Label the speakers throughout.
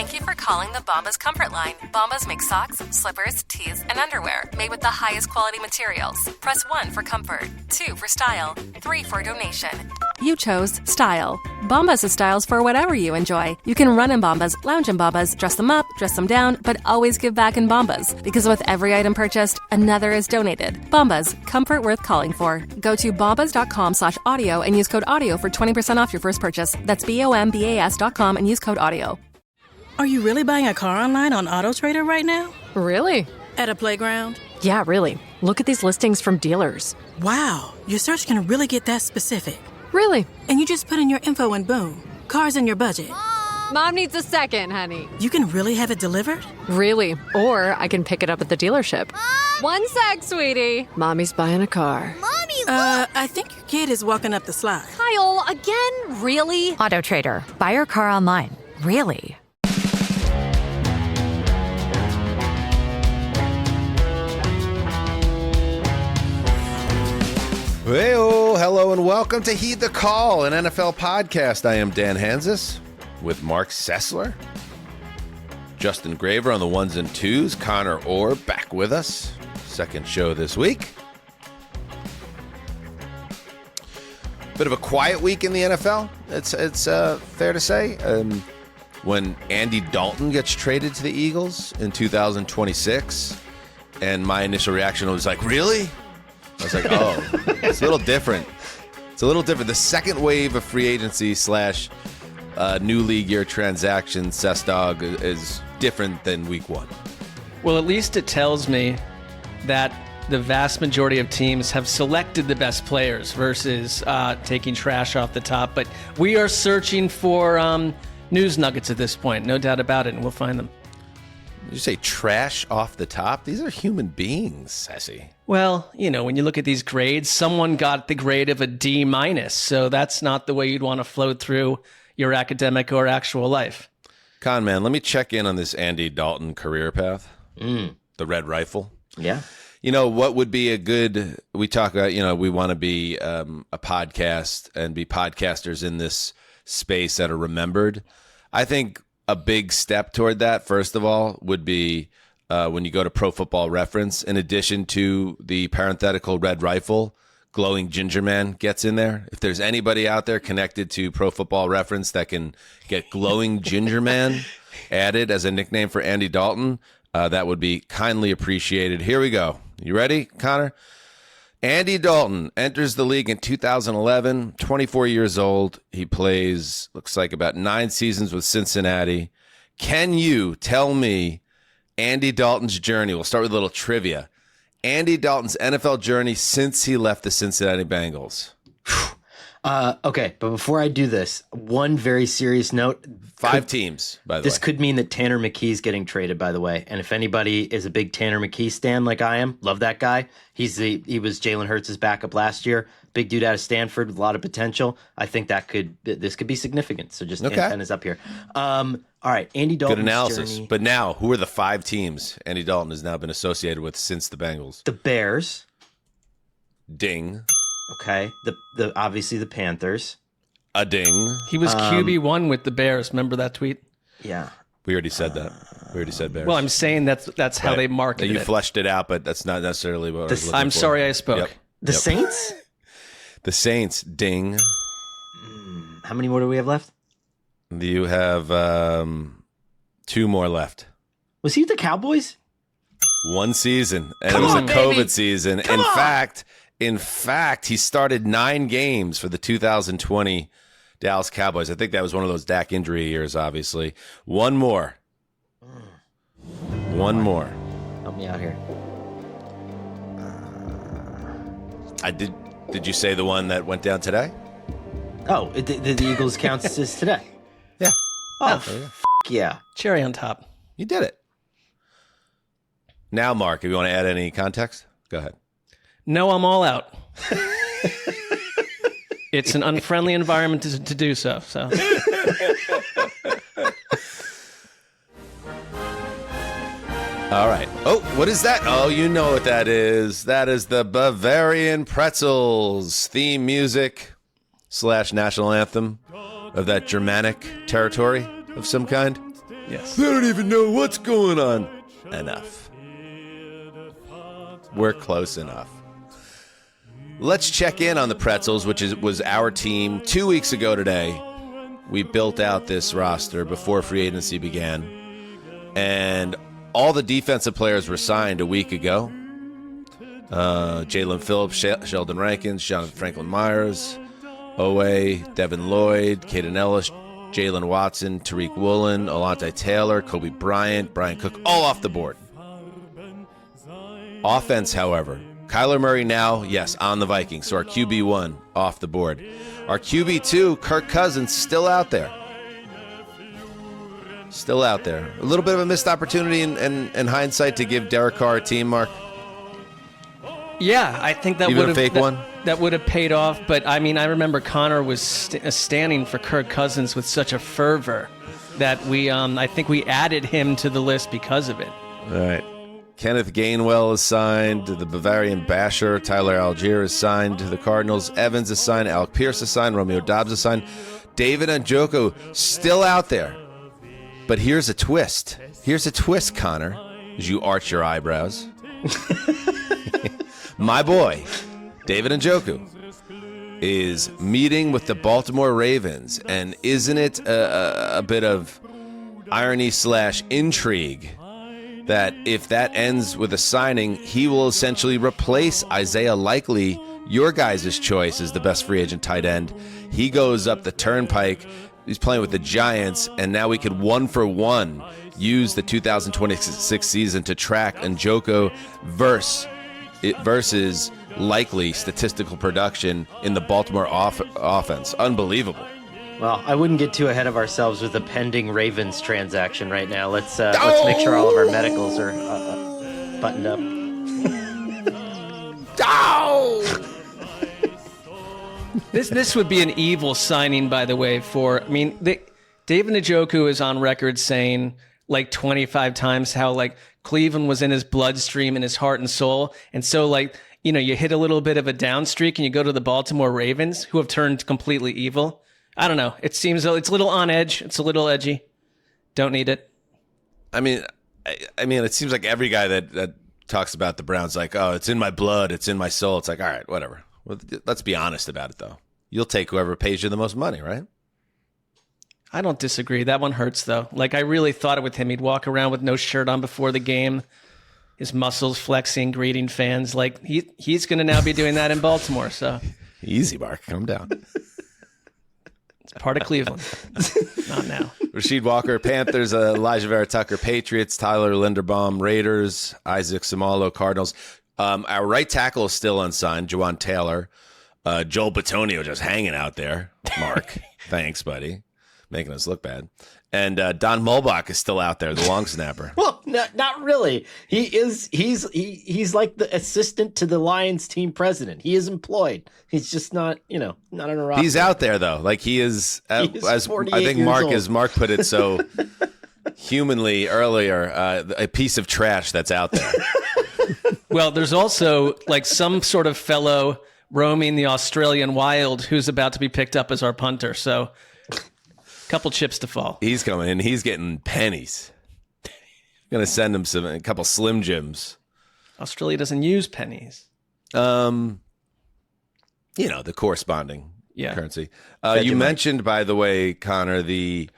Speaker 1: Thank you for calling the Bombas Comfort Line. Bombas make socks, slippers, tees, and underwear made with the highest quality materials. Press 1 for comfort, 2 for style, 3 for donation. You chose style. Bombas has styles for whatever you enjoy. You can run in Bombas, lounge in Bombas, dress them up, dress them down, but always give back in Bombas. Because with every item purchased, another is donated. Bombas, comfort worth calling for. Go to bombas.com/audio and use code AUDIO for 20% off your first purchase. That's BOMBAS.com and use code AUDIO.
Speaker 2: Are you really buying a car online on AutoTrader right now?
Speaker 3: Really?
Speaker 2: At a playground?
Speaker 3: Yeah, really. Look at these listings from dealers.
Speaker 2: Wow, your search can really get that specific.
Speaker 3: Really?
Speaker 2: And you just put in your info and boom, car's in your budget.
Speaker 3: Mom needs a second, honey.
Speaker 2: You can really have it delivered?
Speaker 3: Really. Or I can pick it up at the dealership. One sec, sweetie. Mommy's buying a car.
Speaker 4: Mommy, look!
Speaker 2: I think your kid is walking up the slide.
Speaker 3: Kyle, again? Really?
Speaker 5: AutoTrader. Buy your car online. Really?
Speaker 6: Hey-o, hello and welcome to Heed the Call, an NFL podcast. I am Dan Hansis with Mark Sessler, Justin Graver on the ones and twos, Connor Orr back with us. Second show this week. Bit of a quiet week in the NFL, it's fair to say. When Andy Dalton gets traded to the Eagles in 2026, and my initial reaction was like, really? I was like, oh, it's a little different. It's a little different. The second wave of free agency / new league year transactions, Sestog, is different than week one.
Speaker 7: Well, at least it tells me that the vast majority of teams have selected the best players versus taking trash off the top. But we are searching for news nuggets at this point, no doubt about it, and we'll find them.
Speaker 6: Did you say trash off the top? These are human beings, Sassy.
Speaker 7: Well, you know, when you look at these grades, someone got the grade of a D-, so that's not the way you'd want to float through your academic or actual life.
Speaker 6: Con man, let me check in on this Andy Dalton career path. The Red Rifle.
Speaker 8: Yeah.
Speaker 6: You know, what would be a good, we talk about, you know, we want to be a podcast and be podcasters in this space that are remembered. I think a big step toward that, first of all, would be when you go to Pro Football Reference, in addition to the parenthetical Red Rifle, Glowing Ginger Man gets in there. If there's anybody out there connected to Pro Football Reference that can get Glowing Ginger Man added as a nickname for Andy Dalton, that would be kindly appreciated. Here we go. You ready, Connor? Andy Dalton enters the league in 2011, 24 years old. He plays, looks like about 9 seasons with Cincinnati. Can you tell me Andy Dalton's journey? We'll start with a little trivia. Andy Dalton's NFL journey since he left the Cincinnati Bengals.
Speaker 8: Okay, but before I do this, one very serious note.
Speaker 6: 5 teams, by the way.
Speaker 8: This could mean that Tanner McKee's getting traded, by the way. And if anybody is a big Tanner McKee stan like I am, love that guy. He was Jalen Hurts' backup last year. Big dude out of Stanford with a lot of potential. I think this could be significant. So just antennas up here. All right, Andy Dalton's
Speaker 6: good analysis.
Speaker 8: journey.
Speaker 6: But now, who are the 5 teams Andy Dalton has now been associated with since the Bengals?
Speaker 8: The Bears.
Speaker 6: Ding.
Speaker 8: Okay, the obviously the Panthers.
Speaker 6: A ding.
Speaker 7: He was QB1 with the Bears. Remember that tweet?
Speaker 8: Yeah.
Speaker 6: We already said that. We already said Bears.
Speaker 7: Well, I'm saying that's how they marketed
Speaker 6: you
Speaker 7: it.
Speaker 6: fleshed it out, but that's not necessarily what I was looking
Speaker 7: I'm
Speaker 6: for.
Speaker 7: sorry I spoke.
Speaker 6: Yep.
Speaker 8: The Saints?
Speaker 6: The Saints, ding.
Speaker 8: How many more do we have left?
Speaker 6: You have 2 more left.
Speaker 8: Was he with the Cowboys?
Speaker 6: 1 season, and
Speaker 8: Come
Speaker 6: it was
Speaker 8: on,
Speaker 6: a COVID
Speaker 8: baby.
Speaker 6: season.
Speaker 8: Come on.
Speaker 6: In fact, he started 9 games for the 2020 Dallas Cowboys. I think that was one of those Dak injury years, obviously. 1 more. 1 more.
Speaker 8: Help me out here.
Speaker 6: Did you say the one that went down today?
Speaker 8: Oh, the Eagles counts as today.
Speaker 6: Yeah.
Speaker 8: Oh, yeah.
Speaker 7: Cherry on top.
Speaker 6: You did it. Now, Mark, if you want to add any context, go ahead.
Speaker 7: No, I'm all out. It's an unfriendly environment to do so.
Speaker 6: All right. Oh, what is that? Oh, you know what that is. That is the Bavarian Pretzels theme music / national anthem of that Germanic territory of some kind.
Speaker 7: Yes.
Speaker 6: They don't even know what's going on. Enough. We're close enough. Let's check in on the Pretzels, which was our team 2 weeks ago today. We built out this roster before free agency began, and all the defensive players were signed a week ago. Jalen Phillips, Sheldon Rankins, Jonathan Franklin Myers, Owe, Devin Lloyd, Caden Ellis, Jalen Watson, Tariq Woolen, Alontae Taylor, Kobe Bryant, Brian Cook, all off the board. Offense, however, Kyler Murray now, yes, on the Vikings. So our QB1 off the board. Our QB2, Kirk Cousins, still out there. Still out there. A little bit of a missed opportunity in hindsight to give Derek Carr a team, Mark.
Speaker 7: Yeah, I think that
Speaker 6: would have
Speaker 7: that would have paid off. But I mean, I remember Connor was standing for Kirk Cousins with such a fervor that I think we added him to the list because of it.
Speaker 6: All right. Kenneth Gainwell is signed to the Bavarian Basher. Tyler Algier is signed to the Cardinals. Evans is signed. Alec Pierce is signed. Romeo Dobbs is signed. David Njoku still out there. But here's a twist. Here's a twist, Connor, as you arch your eyebrows. My boy, David Njoku, is meeting with the Baltimore Ravens. And isn't it a bit of irony/intrigue that if that ends with a signing, he will essentially replace Isaiah Likely, your guys' choice as the best free agent tight end. He goes up the turnpike. He's playing with the Giants, and now we could 1-for-1 use the 2026 season to track Njoku versus Likely statistical production in the Baltimore offense. Unbelievable.
Speaker 8: Well, I wouldn't get too ahead of ourselves with the pending Ravens transaction right now. Let's make sure all of our medicals are buttoned up.
Speaker 7: This would be an evil signing, by the way. David Njoku is on record saying like 25 times how like Cleveland was in his bloodstream and his heart and soul, and so you hit a little bit of a down streak and you go to the Baltimore Ravens, who have turned completely evil. I don't know. It seems it's a little on edge. It's a little edgy. Don't need it.
Speaker 6: I mean, it seems like every guy that talks about the Browns like, oh, it's in my blood, it's in my soul. It's like, all right, whatever. Well, let's be honest about it, though. You'll take whoever pays you the most money, right?
Speaker 7: I don't disagree. That one hurts, though. Like, I really thought it with him. He'd walk around with no shirt on before the game, his muscles flexing, greeting fans. Like, he's going to now be doing that in Baltimore. So
Speaker 6: easy, Mark. Calm down.
Speaker 7: Part of Cleveland. Not now.
Speaker 6: Rasheed Walker, Panthers. Elijah Vera Tucker, Patriots. Tyler Linderbaum, Raiders. Isaac Samalo, Cardinals. Our right tackle is still unsigned, Juwan Taylor. Joel Bitonio just hanging out there. Mark, thanks, buddy. Making us look bad. And Don Mulbach is still out there, the long snapper.
Speaker 8: Well, not really. He's like the assistant to the Lions team president. He is employed. He's just not on a roster.
Speaker 6: He's out there though. Like he is as I think Mark put it so humanly earlier, a piece of trash that's out there.
Speaker 7: Well, there's also like some sort of fellow roaming the Australian wild who's about to be picked up as our punter. So couple chips to fall.
Speaker 6: He's coming in. He's getting pennies. Going to send him a couple Slim Jims.
Speaker 7: Australia doesn't use pennies.
Speaker 6: The corresponding currency. You mentioned, by the way, Connor, the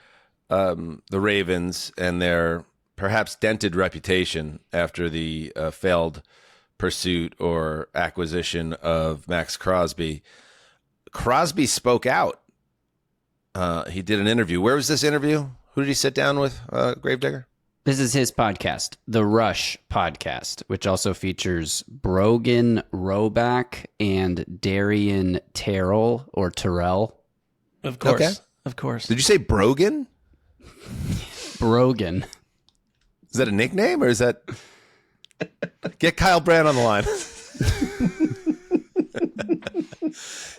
Speaker 6: Ravens and their perhaps dented reputation after the failed pursuit or acquisition of Maxx Crosby. Crosby spoke out. He did an interview. Where was this interview? Who did he sit down with, Gravedigger?
Speaker 4: This is his podcast, The Rush Podcast, which also features Brogan Roback and Darian Terrell or Terrell.
Speaker 7: Of course.
Speaker 6: Okay.
Speaker 7: Of course.
Speaker 6: Did you say Brogan?
Speaker 4: Brogan.
Speaker 6: Is that a nickname or is that... Get Kyle Brand on the line.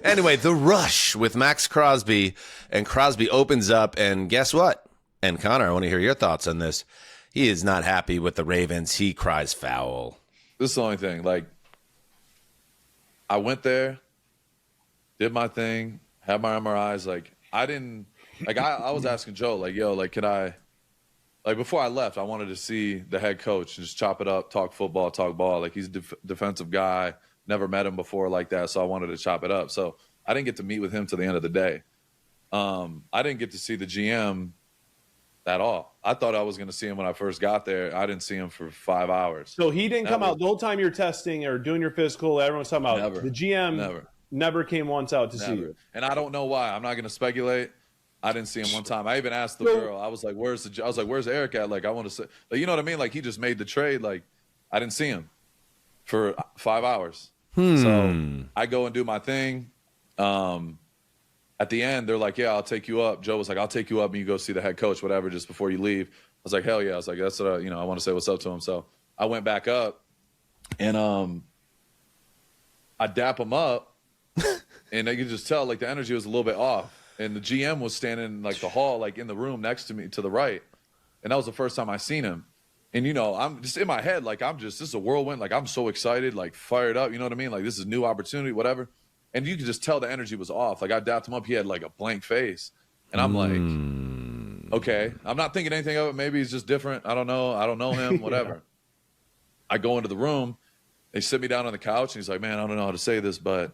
Speaker 6: Anyway, The Rush with Maxx Crosby, and Crosby opens up, and guess what? And Connor, I want to hear your thoughts on this. He is not happy with the Ravens. He cries foul.
Speaker 9: This is the only thing. Like, I went there, did my thing, had my MRIs. Like, I didn't, like, I was asking Joe, like, yo, like, can I, Like before I left, I wanted to see the head coach and just chop it up, talk football, talk ball. Like he's a defensive guy. Never met him before like that, so I wanted to chop it up. So I didn't get to meet with him till the end of the day. I didn't get to see the GM at all. I thought I was going to see him when I first got there. I didn't see him for 5 hours.
Speaker 10: So he didn't come out the whole time you're testing or doing your physical. Everyone's talking about
Speaker 9: Never.
Speaker 10: The GM never came once out to see you.
Speaker 9: And I don't know why. I'm not going to speculate. I didn't see him one time. I even asked the girl. I was like, "Where's Eric at?" Like, I want to say, like, you know what I mean? Like, he just made the trade. Like, I didn't see him for 5 hours. So I go and do my thing. At the end, they're like, "Yeah, I'll take you up." Joe was like, "I'll take you up and you go see the head coach, whatever, just before you leave." I was like, "Hell yeah!" I was like, "That's what I want to say what's up to him." So I went back up, and I dap him up, and you could just tell like the energy was a little bit off. And the GM was standing in like the hall, like in the room next to me to the right, and that was the first time I seen him. And I'm just in my head, like this is a whirlwind, like I'm so excited, like fired up. You know what I mean? Like this is a new opportunity, whatever. And you could just tell the energy was off. Like I dapped him up, he had like a blank face, and I'm like, okay, I'm not thinking anything of it. Maybe he's just different. I don't know him, whatever. Yeah. I go into the room, they sit me down on the couch, and he's like, "Man, I don't know how to say this, but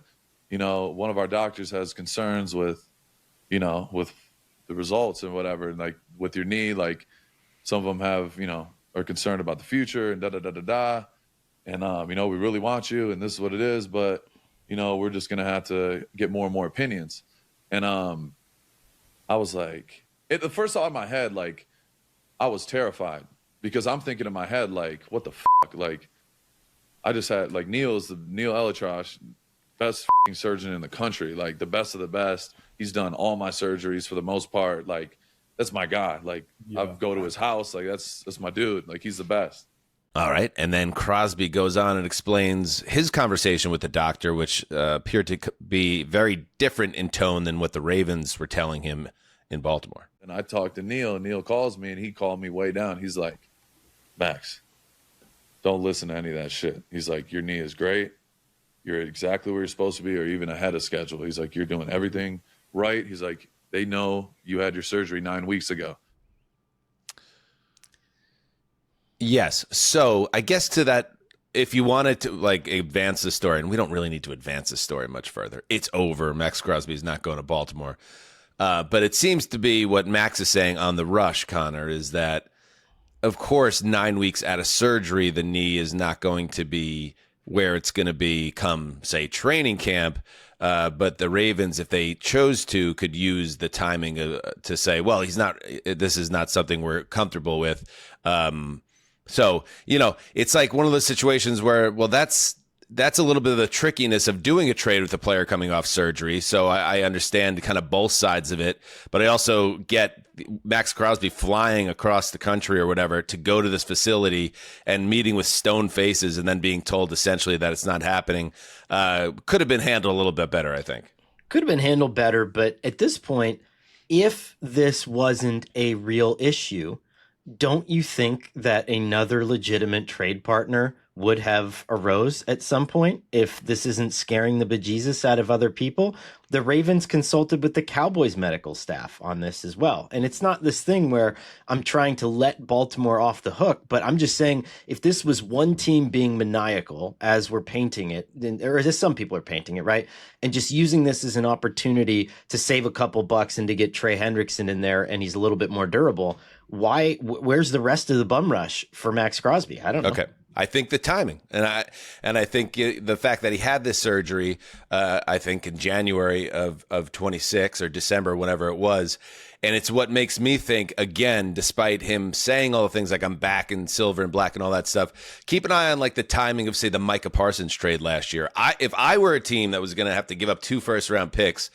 Speaker 9: one of our doctors has concerns with the results and whatever, and like with your knee, like some of them have, are concerned about the future and da-da-da-da-da. And, we really want you and this is what it is, but, we're just going to have to get more and more opinions." And I was like, the first thought in my head, like, I was terrified because I'm thinking in my head, like, what the fuck? Like, I just had, like, Neil Elitrosh, best surgeon in the country, like the best of the best. He's done all my surgeries for the most part. Like, that's my guy. Like, I go to his house. Like, that's my dude. Like, he's the best.
Speaker 6: All right. And then Crosby goes on and explains his conversation with the doctor, which appeared to be very different in tone than what the Ravens were telling him in Baltimore.
Speaker 9: And I talked to Neil, and Neil calls me, and he called me way down. He's like, "Max, don't listen to any of that shit." He's like, "Your knee is great. You're exactly where you're supposed to be, or even ahead of schedule." He's like, "You're doing everything right." He's like, "They know you had your surgery 9 weeks ago."
Speaker 6: Yes. So I guess to that, if you wanted to like advance the story, and we don't really need to advance the story much further, it's over. Maxx Crosby is not going to Baltimore. But it seems to be what Max is saying on the rush, Connor, is that, of course, 9 weeks out of surgery, the knee is not going to be where it's going to be come, say, training camp. But the Ravens, if they chose to, could use the timing to say, well, this is not something we're comfortable with. So, it's like one of those situations where, well, that's a little bit of the trickiness of doing a trade with a player coming off surgery. So I understand kind of both sides of it, but I also get Maxx Crosby flying across the country or whatever to go to this facility and meeting with stone faces and then being told essentially that it's not happening. Could have been handled a little bit better, I think.
Speaker 8: Could have been handled better, but at this point, if this wasn't a real issue, don't you think that another legitimate trade partner would have arose at some point if this isn't scaring the bejesus out of other people? The Ravens consulted with the Cowboys medical staff on this as well. And it's not this thing where I'm trying to let Baltimore off the hook, but I'm just saying if this was one team being maniacal as we're painting it, or as some people are painting it, right? And just using this as an opportunity to save a couple bucks and to get Trey Hendrickson in there and he's a little bit more durable. Where's the rest of the bum rush for Maxx Crosby? I don't know.
Speaker 6: Okay. I think the timing, and I think the fact that he had this surgery, I think in January of 26 or December, whenever it was, and it's what makes me think, again, despite him saying all the things like I'm back in silver and black and all that stuff, keep an eye on like the timing of, say, the Micah Parsons trade last year. If I were a team that was going to have to give up 2 first-round picks,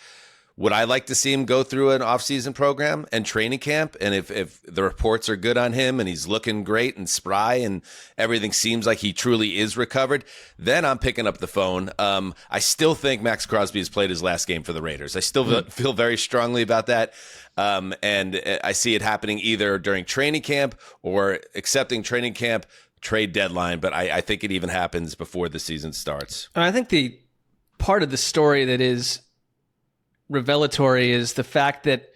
Speaker 6: would I like to see him go through an off-season program and training camp? And if the reports are good on him and he's looking great and spry and everything seems like he truly is recovered, then I'm picking up the phone. I still think Maxx Crosby has played his last game for the Raiders. I still feel very strongly about that. And I see it happening either during training camp or accepting training camp, trade deadline. But I think it even happens before the season starts.
Speaker 7: And I think the part of the story that is revelatory is the fact that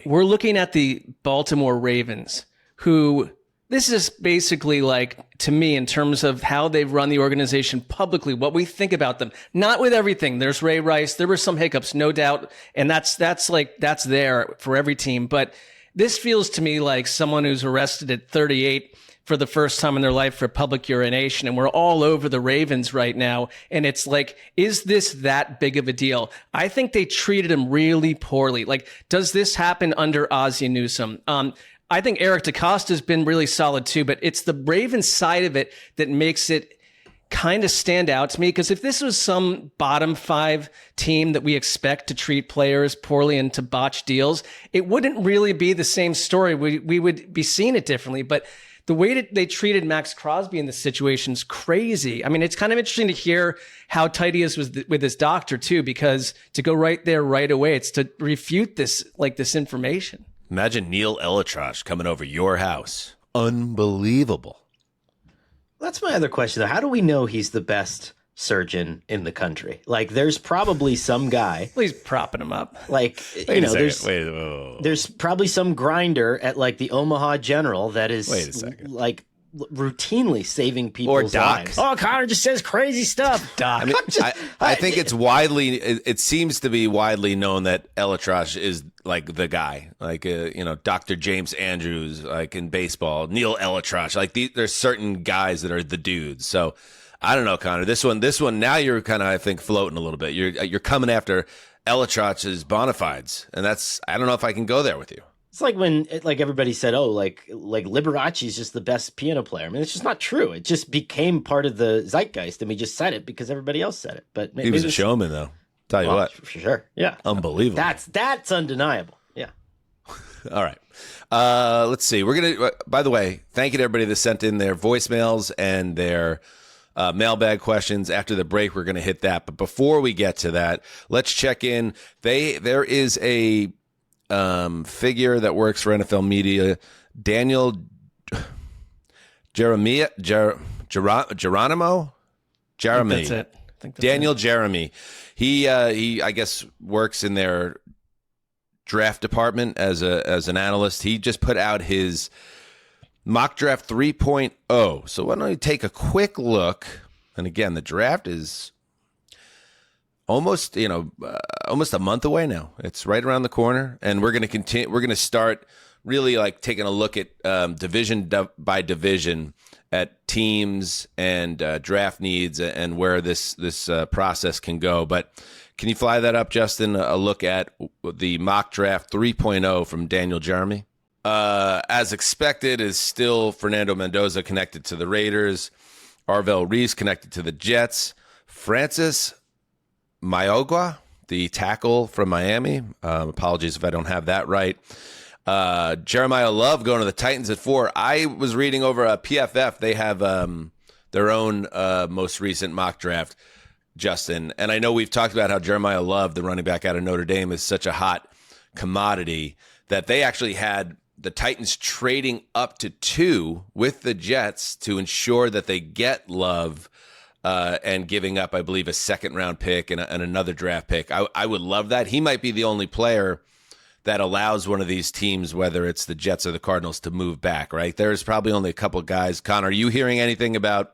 Speaker 7: we're looking at the Baltimore Ravens who this is basically like, to me, in terms of how they've run the organization publicly, what we think about them, not with everything. There's Ray Rice. There were some hiccups, no doubt. And that's there for every team. But this feels to me like someone who's arrested at 38 for the first time in their life for public urination. And we're all over the Ravens right now. And it's like, is this that big of a deal? I think they treated him really poorly. Like, does this happen under Ozzie Newsome? I think Eric DeCosta has been really solid too, but it's the Ravens side of it that makes it kind of stand out to me. Because if this was some bottom 5 team that we expect to treat players poorly and to botch deals, it wouldn't really be the same story. We would be seeing it differently. But the way that they treated Maxx Crosby in this situation is crazy. I mean, it's kind of interesting to hear how tight he is with his doctor too, because to go right there right away, it's to refute this information.
Speaker 6: Imagine Neil Elitrosh coming over your house. Unbelievable.
Speaker 8: That's my other question, though. How do we know he's the best surgeon in the country? Like, there's probably some guy.
Speaker 7: Well, he's propping him up.
Speaker 8: Like, there's probably some grinder at like the Omaha General that is like routinely saving people's lives. Oh, Connor just says crazy stuff.
Speaker 7: Doc.
Speaker 6: I mean, I think it seems to be widely known that Elitrosh is like the guy, like, Dr. James Andrews, like in baseball, Neil Elitrosh, like there's certain guys that are the dudes. So I don't know, Connor, this one, now you're kind of, I think, floating a little bit. You're coming after Elitrosh's bona fides. And I don't know if I can go there with you.
Speaker 8: It's like when everybody said, oh, like Liberace is just the best piano player. I mean, it's just not true. It just became part of the zeitgeist, and we just said it because everybody else said it. But
Speaker 6: he was a showman, though. Tell you what,
Speaker 8: for sure, yeah,
Speaker 6: unbelievable.
Speaker 8: That's undeniable. Yeah.
Speaker 6: All right, let's see. We're gonna. By the way, thank you to everybody that sent in their voicemails and their mailbag questions. After the break, we're gonna hit that. But before we get to that, let's check in. There is a figure that works for NFL media, Daniel Geronimo.
Speaker 7: That's it.
Speaker 6: Daniel Jeremy. He I guess works in their draft department as an analyst. He just put out his mock draft 3.0. So why don't you take a quick look? And again, the draft is almost a month away now. It's right around the corner, and we're going to continue. We're going to start really like taking a look at division by division at teams and draft needs and where this process can go. But can you fly that up, Justin? A look at the mock draft 3.0 from Daniel Jeremy. As expected, is still Fernando Mendoza connected to the Raiders, Arvell Reese connected to the Jets, Francis Mayorga, the tackle from Miami. Apologies if I don't have that right. Jeremiah Love going to the Titans at 4. I was reading over PFF. They have their own most recent mock draft, Justin. And I know we've talked about how Jeremiah Love, the running back out of Notre Dame, is such a hot commodity that they actually had the Titans trading up to 2 with the Jets to ensure that they get Love, and giving up, I believe, a second-round pick and another draft pick. I would love that. He might be the only player that allows one of these teams, whether it's the Jets or the Cardinals, to move back, right? There's probably only a couple of guys. Connor, are you hearing anything about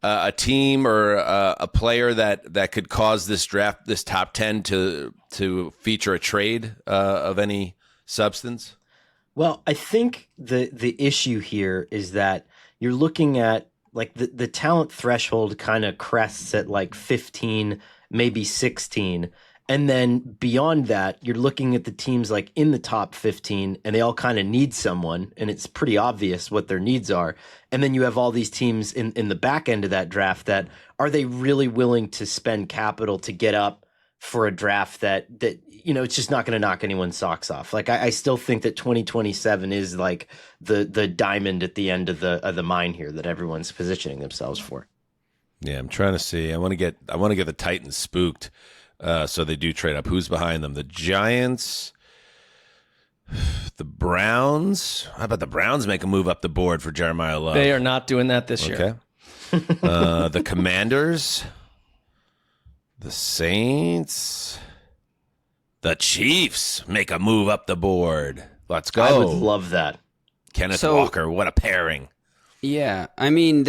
Speaker 6: a team or a player that could cause this draft, this top 10, to feature a trade of any substance?
Speaker 8: Well, I think the issue here is that you're looking at like the talent threshold kind of crests at like 15, maybe 16. And then beyond that, you're looking at the teams like in the top 15, and they all kind of need someone, and it's pretty obvious what their needs are. And then you have all these teams in the back end of that draft that are they really willing to spend capital to get up for a draft that it's just not going to knock anyone's socks off. Like I still think that 2027 is like the diamond at the end of the mine here that everyone's positioning themselves for.
Speaker 6: Yeah, I'm trying to see. I want to get the Titans spooked. So they do trade up. Who's behind them? The Giants, the Browns. How about the Browns make a move up the board for Jeremiah Love?
Speaker 7: They are not doing that this year.
Speaker 6: The Commanders, the Saints, the Chiefs make a move up the board. Let's go.
Speaker 8: I would love that.
Speaker 6: Kenneth
Speaker 4: So-
Speaker 6: Walker, what a pairing.
Speaker 4: Yeah, I mean,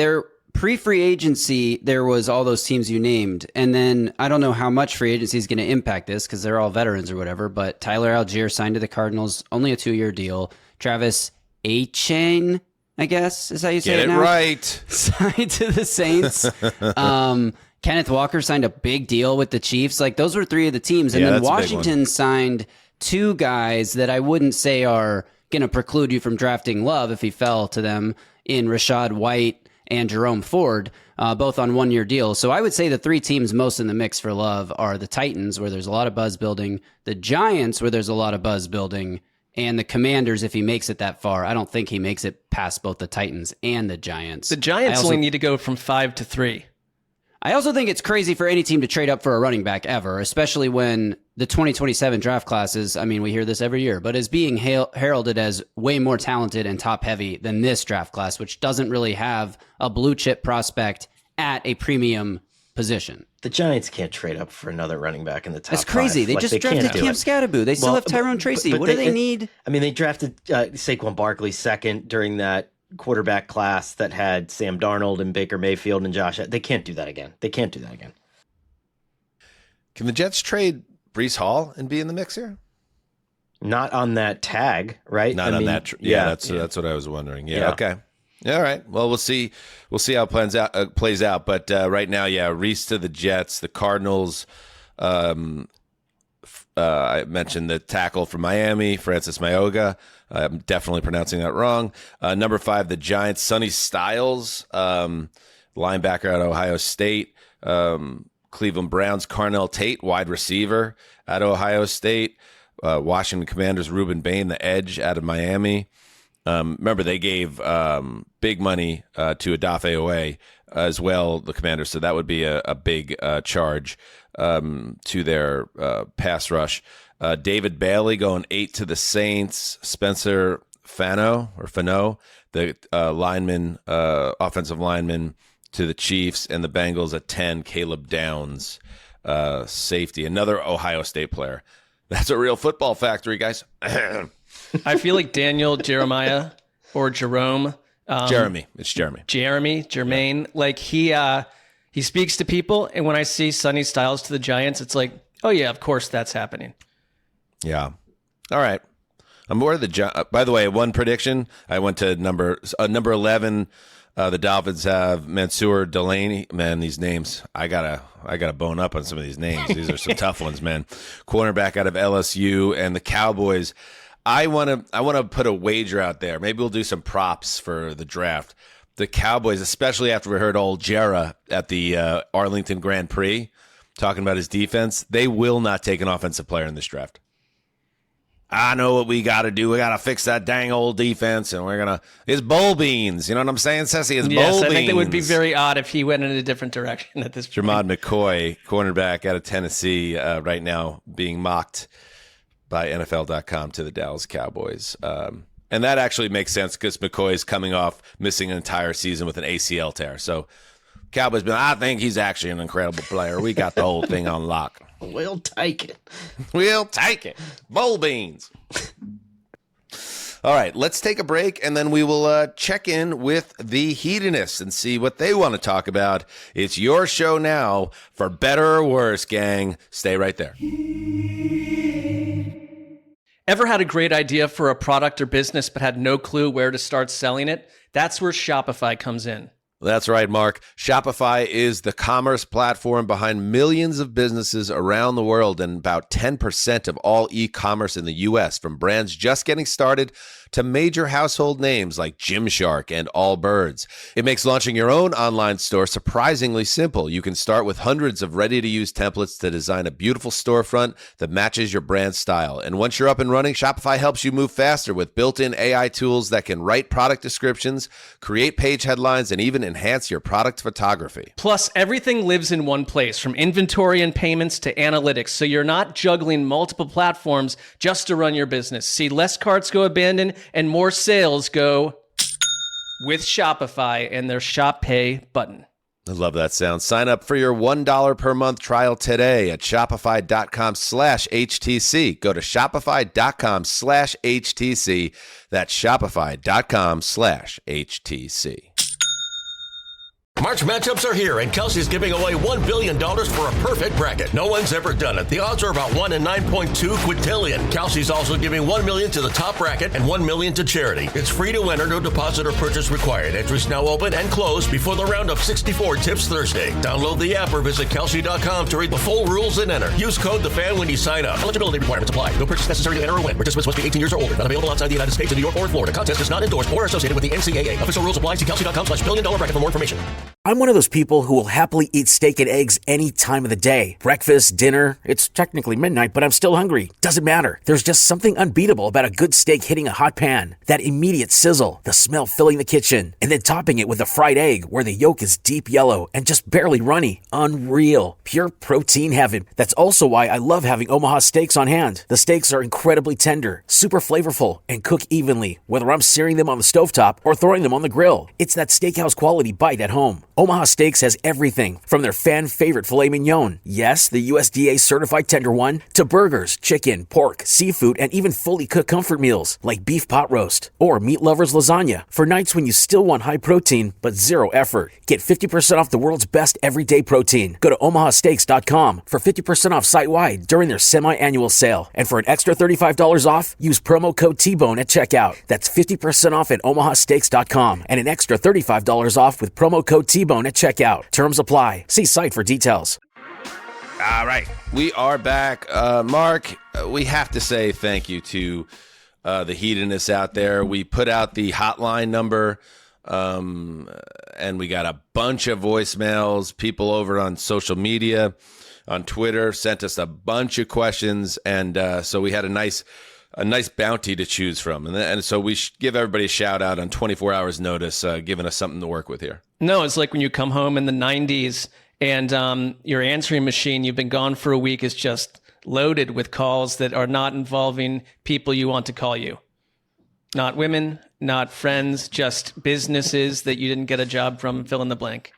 Speaker 4: pre-free agency, there was all those teams you named, and then I don't know how much free agency is going to impact this because they're all veterans or whatever, but Tyler Algier signed to the Cardinals, only a 2-year deal. Travis Etienne, I guess, is how you say
Speaker 6: Get
Speaker 4: it
Speaker 6: it
Speaker 4: now?
Speaker 6: right.
Speaker 4: Signed to the Saints. Kenneth Walker signed a big deal with the Chiefs. Like, those were 3 of the teams. And
Speaker 6: Yeah,
Speaker 4: then
Speaker 6: that's a big
Speaker 4: Washington signed 2 guys that I wouldn't say are going to preclude you from drafting Love if he fell to them, in Rashad White and Jerome Ford, both on 1-year deals. So I would say the 3 teams most in the mix for Love are the Titans, where there's a lot of buzz building, the Giants, where there's a lot of buzz building, and the Commanders, if he makes it that far. I don't think he makes it past both the Titans and the Giants.
Speaker 7: The Giants only need to go from 5 to 3.
Speaker 4: I also think it's crazy for any team to trade up for a running back ever, especially when the 2027 draft classes, I mean, we hear this every year, but is being heralded as way more talented and top heavy than this draft class, which doesn't really have a blue chip prospect at a premium position.
Speaker 8: The Giants can't trade up for another running back in the top
Speaker 4: That's crazy.
Speaker 8: 5.
Speaker 4: They
Speaker 8: Like,
Speaker 4: just drafted
Speaker 8: can't do
Speaker 4: Cam
Speaker 8: it.
Speaker 4: Scatterbo. They still have Tyrone Tracy.
Speaker 8: but
Speaker 4: What do they need?
Speaker 8: I mean, they drafted Saquon Barkley second during that quarterback class that had Sam Darnold and Baker Mayfield and Josh. They can't do that again. Can
Speaker 6: the Jets trade Breece Hall and be in the mix here?
Speaker 8: Not on that tag, right?
Speaker 6: Not on that. That's what I was wondering. Yeah. Okay. All right. Well, we'll see. We'll see how it plays out. But right now, Reese to the Jets. The Cardinals. I mentioned the tackle from Miami, Francis Mayoga. I'm definitely pronouncing that wrong. Number 5, the Giants. Sonny Styles, linebacker at Ohio State. Cleveland Browns, Carnell Tate, wide receiver at Ohio State. Washington Commanders, Ruben Bain, the edge out of Miami. Remember, they gave big money to Odafe Owe as well, the Commanders, so that would be a big charge to their pass rush. David Bailey going 8 to the Saints. Spencer Fano, the offensive lineman, to the Chiefs, and the Bengals at 10, Caleb Downs, safety, another Ohio State player. That's a real football factory, guys.
Speaker 7: I feel like Daniel Jeremiah or Jerome.
Speaker 6: Jeremy. It's Jeremy.
Speaker 7: Jermaine. Yeah. Like he speaks to people, and when I see Sonny Styles to the Giants, it's like, oh yeah, of course that's happening.
Speaker 6: Yeah. All right. I'm more of the. By the way, one prediction. I went to number 11. The Dolphins have Mansour Delaney. Man, these names. I gotta bone up on some of these names. These are some tough ones, man. Cornerback out of LSU, and the Cowboys. I want to put a wager out there. Maybe we'll do some props for the draft. The Cowboys, especially after we heard old Jera at the Arlington Grand Prix talking about his defense, they will not take an offensive player in this draft. I know what we got to do. We got to fix that dang old defense, and it's bowl beans. You know what I'm saying, Ceci? It's bowl beans.
Speaker 7: I think it would be very odd if he went in a different direction at this point.
Speaker 6: Jermod McCoy, cornerback out of Tennessee, right now being mocked by NFL.com to the Dallas Cowboys. And that actually makes sense because McCoy is coming off missing an entire season with an ACL tear. So Cowboys, I think he's actually an incredible player. We got the whole thing on lock.
Speaker 8: We'll take it.
Speaker 6: We'll take it. Bowl beans. All right, let's take a break, and then we will check in with the hedonists and see what they want to talk about. It's your show now, for better or worse, gang. Stay right there.
Speaker 7: Ever had a great idea for a product or business but had no clue where to start selling it? That's where Shopify comes in.
Speaker 6: That's right, Mark. Shopify is the commerce platform behind millions of businesses around the world and about 10% of all e-commerce in the U.S., from brands just getting started to major household names like Gymshark and Allbirds. It makes launching your own online store surprisingly simple. You can start with hundreds of ready-to-use templates to design a beautiful storefront that matches your brand style. And once you're up and running, Shopify helps you move faster with built-in AI tools that can write product descriptions, create page headlines, and even enhance your product photography.
Speaker 7: Plus, everything lives in one place, from inventory and payments to analytics, so you're not juggling multiple platforms just to run your business. See less carts go abandoned and more sales go with Shopify and their Shop Pay button.
Speaker 6: I love that sound. Sign up for your $1 per month trial today at shopify.com/HTC. Go to shopify.com/HTC. That's shopify.com/HTC.
Speaker 11: March matchups are here, and Kelsey's giving away $1 billion for a perfect bracket. No one's ever done it. The odds are about 1 in 9.2 quintillion. Kelsey's also giving $1 million to the top bracket and $1 million to charity. It's free to enter, no deposit or purchase required. Entries now open and close before the round of 64 tips Thursday. Download the app or visit Kelsey.com to read the full rules and enter. Use code TheFan when you sign up. Eligibility requirements apply. No purchase necessary to enter or win. Participants must be 18 years or older. Not available outside the United States, in New York or Florida. Contest is not endorsed or associated with the NCAA. Official rules apply. See Kelsey.com/$1 billion bracket for more information.
Speaker 12: I'm one of those people who will happily eat steak and eggs any time of the day. Breakfast, dinner, it's technically midnight, but I'm still hungry. Doesn't matter. There's just something unbeatable about a good steak hitting a hot pan. That immediate sizzle, the smell filling the kitchen, and then topping it with a fried egg where the yolk is deep yellow and just barely runny. Unreal. Pure protein heaven. That's also why I love having Omaha steaks on hand. The steaks are incredibly tender, super flavorful, and cook evenly, whether I'm searing them on the stovetop or throwing them on the grill. It's that steakhouse quality bite at home. Omaha Steaks has everything from their fan-favorite filet mignon, yes, the USDA-certified tender one, to burgers, chicken, pork, seafood, and even fully cooked comfort meals like beef pot roast or meat lovers lasagna for nights when you still want high protein but zero effort. Get 50% off the world's best everyday protein. Go to omahasteaks.com for 50% off site-wide during their semi-annual sale. And for an extra $35 off, use promo code T-Bone at checkout. That's 50% off at omahasteaks.com and an extra $35 off with promo code T-Bone at checkout. Terms apply. See site for details.
Speaker 6: All right. We are back. Mark, we have to say thank you to the hedonists out there. We put out the hotline number, and we got a bunch of voicemails. People over on social media, on Twitter, sent us a bunch of questions, and so we had a nice bounty to choose from. And so we give everybody a shout out on 24 hours notice, giving us something to work with here.
Speaker 7: No, it's like when you come home in the 90s and your answering machine, you've been gone for a week, is just loaded with calls that are not involving people you want to call you. Not women, not friends, just businesses that you didn't get a job from, fill in the blank.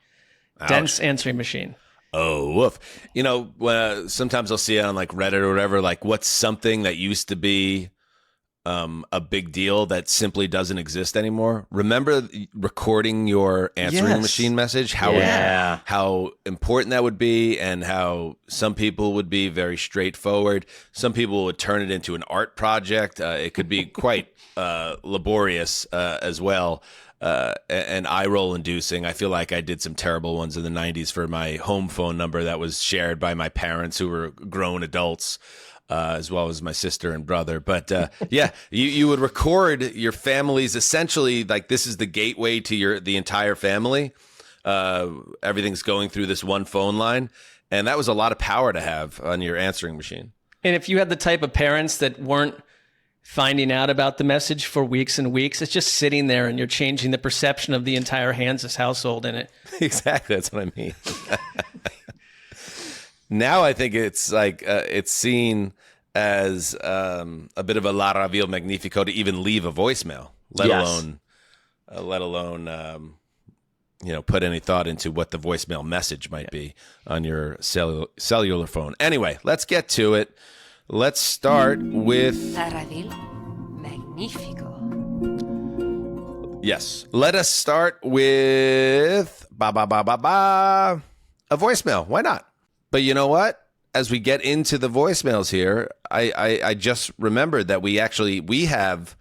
Speaker 7: Ouch. Dense answering machine.
Speaker 6: Oh, woof. You know, sometimes I'll see it on like Reddit or whatever, like what's something that used to be a big deal that simply doesn't exist anymore. Remember recording your answering machine message? How important that would be, and how some people would be very straightforward. Some people would turn it into an art project. It could be quite laborious as well. And eye-roll inducing. I feel like I did some terrible ones in the 90s for my home phone number that was shared by my parents who were grown adults, as well as my sister and brother. But yeah, you would record your family's, essentially like this is the gateway to the entire family. Everything's going through this one phone line. And that was a lot of power to have on your answering machine. And
Speaker 7: if you had the type of parents that weren't finding out about the message for weeks and weeks, it's just sitting there and you're changing the perception of the entire Hans's household in it.
Speaker 6: Exactly. That's what I mean. Now I think it's like it's seen as a bit of a la raville magnifico to even leave a voicemail, let alone put any thought into what the voicemail message might be on your cellular phone. Anyway, let's get to it. Let's start with
Speaker 1: La raville magnifico.
Speaker 6: Yes, let us start with a voicemail. Why not? But you know what? As we get into the voicemails here, I just remembered that we have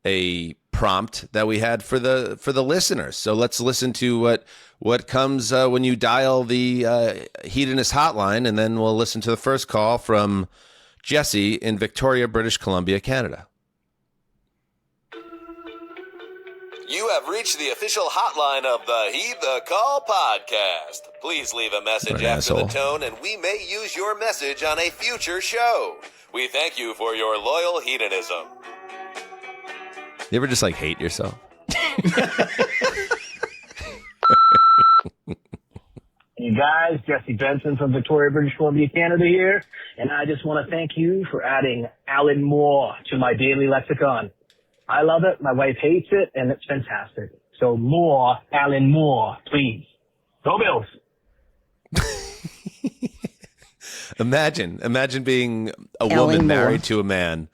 Speaker 6: a prompt that we had for the listeners. So let's listen to what comes when you dial the hedonist hotline, and then we'll listen to the first call from Jesse in Victoria, British Columbia, Canada.
Speaker 13: You have reached the official hotline of the Heed the Call podcast. Please leave a message after the tone, and we may use your message on a future show. We thank you for your loyal hedonism.
Speaker 6: You ever just hate yourself?
Speaker 14: Hey guys, Jesse Benson from Victoria, British Columbia, Canada here, and I just want to thank you for adding Alan Moore to my daily lexicon. I love it, my wife hates it, and it's fantastic. So more Alan Moore, please. Go Bills.
Speaker 6: Imagine being a
Speaker 15: Ellen
Speaker 6: woman
Speaker 15: Moore.
Speaker 6: married to a man,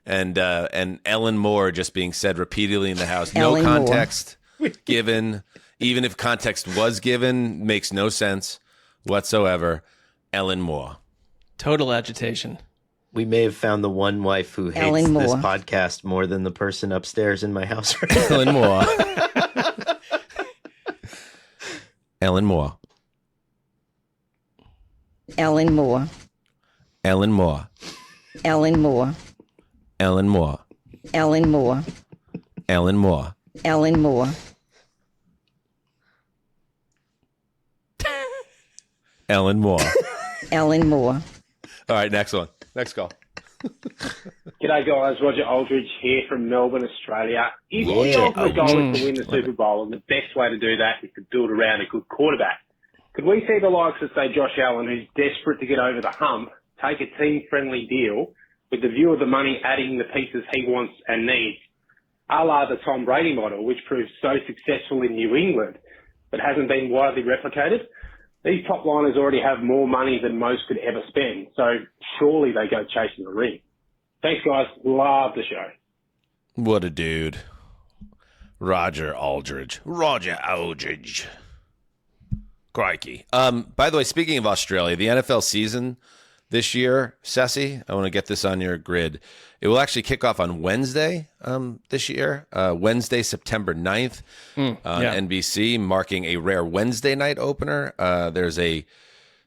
Speaker 6: and Ellen Moore just being said repeatedly in the house.
Speaker 15: Ellen
Speaker 6: No
Speaker 15: Moore.
Speaker 6: context given. Even if context was given, makes no sense whatsoever. Ellen Moore.
Speaker 7: Total agitation.
Speaker 8: We may have found the one wife who hates
Speaker 5: Ellen
Speaker 8: this
Speaker 5: Moore.
Speaker 8: podcast more than the person upstairs in my house.
Speaker 6: Ellen Moore. Ellen Moore.
Speaker 5: Ellen Moore.
Speaker 6: Ellen Moore.
Speaker 5: Ellen Moore.
Speaker 6: Ellen Moore.
Speaker 5: Ellen Moore.
Speaker 6: Ellen Moore.
Speaker 5: Ellen Moore.
Speaker 6: Ellen Moore.
Speaker 5: Ellen Moore.
Speaker 6: All right, next one. Next call.
Speaker 16: G'day guys, Roger Aldridge here from Melbourne, Australia. If
Speaker 6: Roger
Speaker 16: the ultimate goal is to
Speaker 6: Aldridge.
Speaker 16: win the Super Bowl, and the best way to do that is to build around a good quarterback, could we see the likes of, say, Josh Allen, who's desperate to get over the hump, take a team-friendly deal with the view of the money adding the pieces he wants and needs, a la the Tom Brady model, which proved so successful in New England but hasn't been widely replicated? These top liners already have more money than most could ever spend, so surely they go chasing the ring. Thanks, guys. Love the show.
Speaker 6: What a dude. Roger Aldridge. Roger Aldridge. Crikey. By the way, speaking of Australia, the NFL season this year, Ceci, I want to get this on your grid. It will actually kick off on Wednesday this year, Wednesday, September 9th on NBC, marking a rare Wednesday night opener. There's a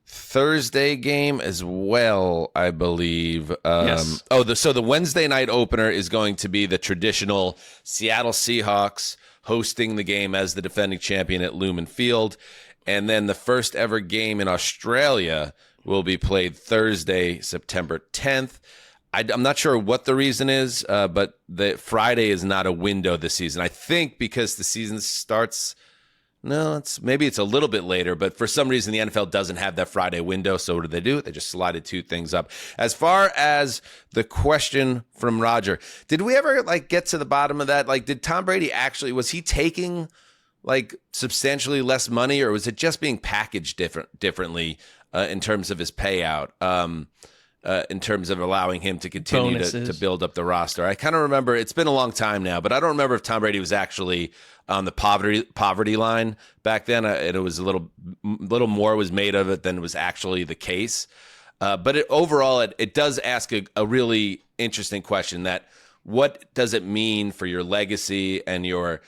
Speaker 6: Thursday game as well, I believe.
Speaker 7: Yes.
Speaker 6: So the Wednesday night opener is going to be the traditional Seattle Seahawks hosting the game as the defending champion at Lumen Field. And then the first ever game in Australia will be played Thursday, September 10th. I'm not sure what the reason is, but the Friday is not a window this season. I think because the season starts... No, maybe it's a little bit later, but for some reason the NFL doesn't have that Friday window. So what do? They just slided two things up. As far as the question from Roger, did we ever get to the bottom of that? Did Tom Brady was he taking substantially less money, or was it just being packaged differently in terms of his payout? In terms of allowing him to continue to build up the roster. I kind of remember, it's been a long time now, but I don't remember if Tom Brady was actually on the poverty line back then. It was a little more was made of it than was actually the case. But overall, it does ask a really interesting question: that what does it mean for your legacy and your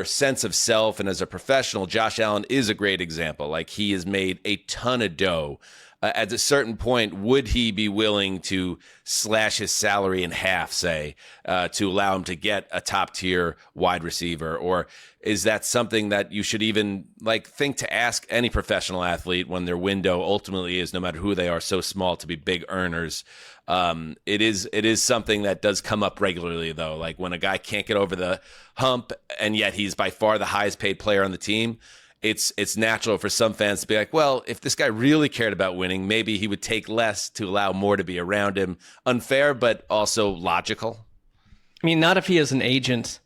Speaker 6: sense of self? And as a professional, Josh Allen is a great example. He has made a ton of dough. At a certain point, would he be willing to slash his salary in half, say, to allow him to get a top-tier wide receiver? Or is that something that you should even think to ask any professional athlete when their window ultimately is, no matter who they are, so small to be big earners? It is something that does come up regularly, though. When a guy can't get over the hump, and yet he's by far the highest paid player on the team, it's natural for some fans to be like, well, if this guy really cared about winning, maybe he would take less to allow more to be around him. Unfair, but also logical.
Speaker 7: I mean, not if he has an agent.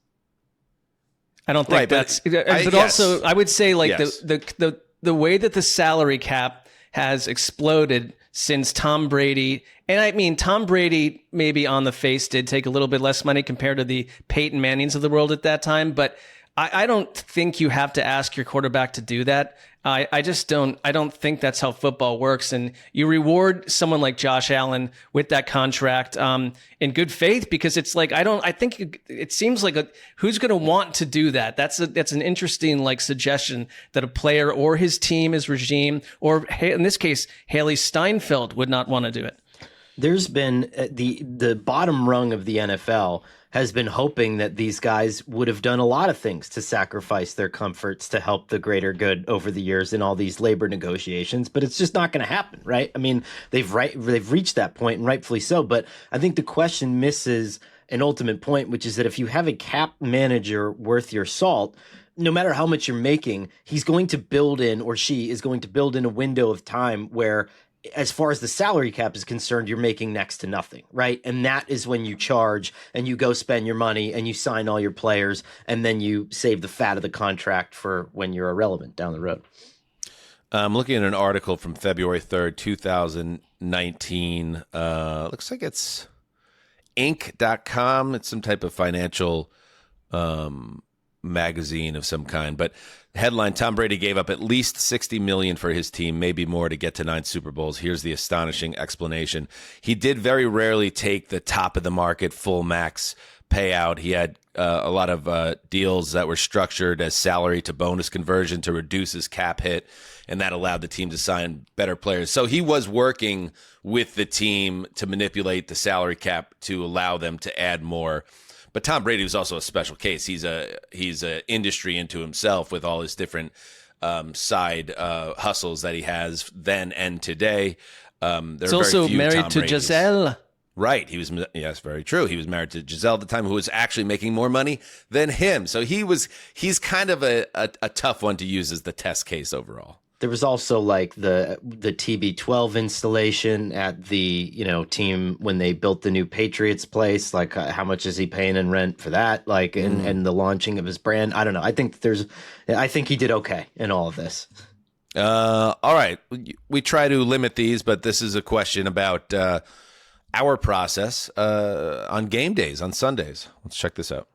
Speaker 7: I don't think
Speaker 6: Right,
Speaker 7: that's.
Speaker 6: but
Speaker 7: Also, I would say
Speaker 6: Yes.
Speaker 7: the way that the salary cap has exploded since Tom Brady, and I mean Tom Brady maybe on the face did take a little bit less money compared to the Peyton Mannings of the world at that time, but I don't think you have to ask your quarterback to do that. I just don't. I don't think that's how football works. And you reward someone like Josh Allen with that contract in good faith, because it's I think it seems like who's going to want to do that? That's an interesting suggestion that a player or his team, his regime, or in this case Haley Steinfeld would not want to do it.
Speaker 8: There's been the bottom rung of the NFL has been hoping that these guys would have done a lot of things to sacrifice their comforts to help the greater good over the years in all these labor negotiations, but it's just not going to happen, right? I mean, they've reached that point, and rightfully so, but I think the question misses an ultimate point, which is that if you have a cap manager worth your salt, no matter how much you're making, he's going to build in, or she is going to build in, a window of time where as far as the salary cap is concerned, you're making next to nothing, right? And that is when you charge and you go spend your money and you sign all your players, and then you save the fat of the contract for when you're irrelevant down the road.
Speaker 6: I'm looking at an article from February 3rd, 2019. Looks like it's Inc.com. It's some type of financial magazine of some kind. But headline, Tom Brady gave up at least $60 million for his team, maybe more, to get to 9 Super Bowls. Here's the astonishing explanation. He did very rarely take the top of the market full max payout. He had a lot of deals that were structured as salary to bonus conversion to reduce his cap hit, and that allowed the team to sign better players. So he was working with the team to manipulate the salary cap to allow them to add more. But Tom Brady was also a special case. He's a industry into himself with all his different side hustles that he has then and today.
Speaker 7: He's also married to Giselle.
Speaker 6: Right. He was, yes, very true. He was married to Giselle at the time, who was actually making more money than him. So he's kind of a tough one to use as the test case overall.
Speaker 8: There was also like the TB12 installation at the team when they built the new Patriots place. Like, how much is he paying in rent for that? Like, and the launching of his brand. I don't know. I think he did okay in all of this.
Speaker 6: All right, we try to limit these, but this is a question about our process on game days on Sundays. Let's check this out.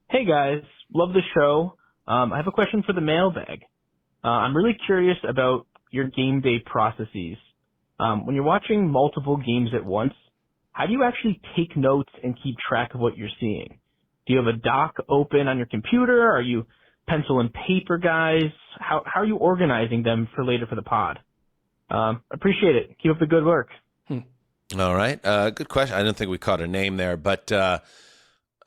Speaker 15: Hey guys, love the show. I have a question for the mailbag. I'm really curious about your game day processes. When you're watching multiple games at once, how do you actually take notes and keep track of what you're seeing? Do you have a doc open on your computer? Are you pencil and paper guys? How are you organizing them for later for the pod? Appreciate it. Keep up the good work.
Speaker 6: All right. Good question. I don't think we caught a name there, but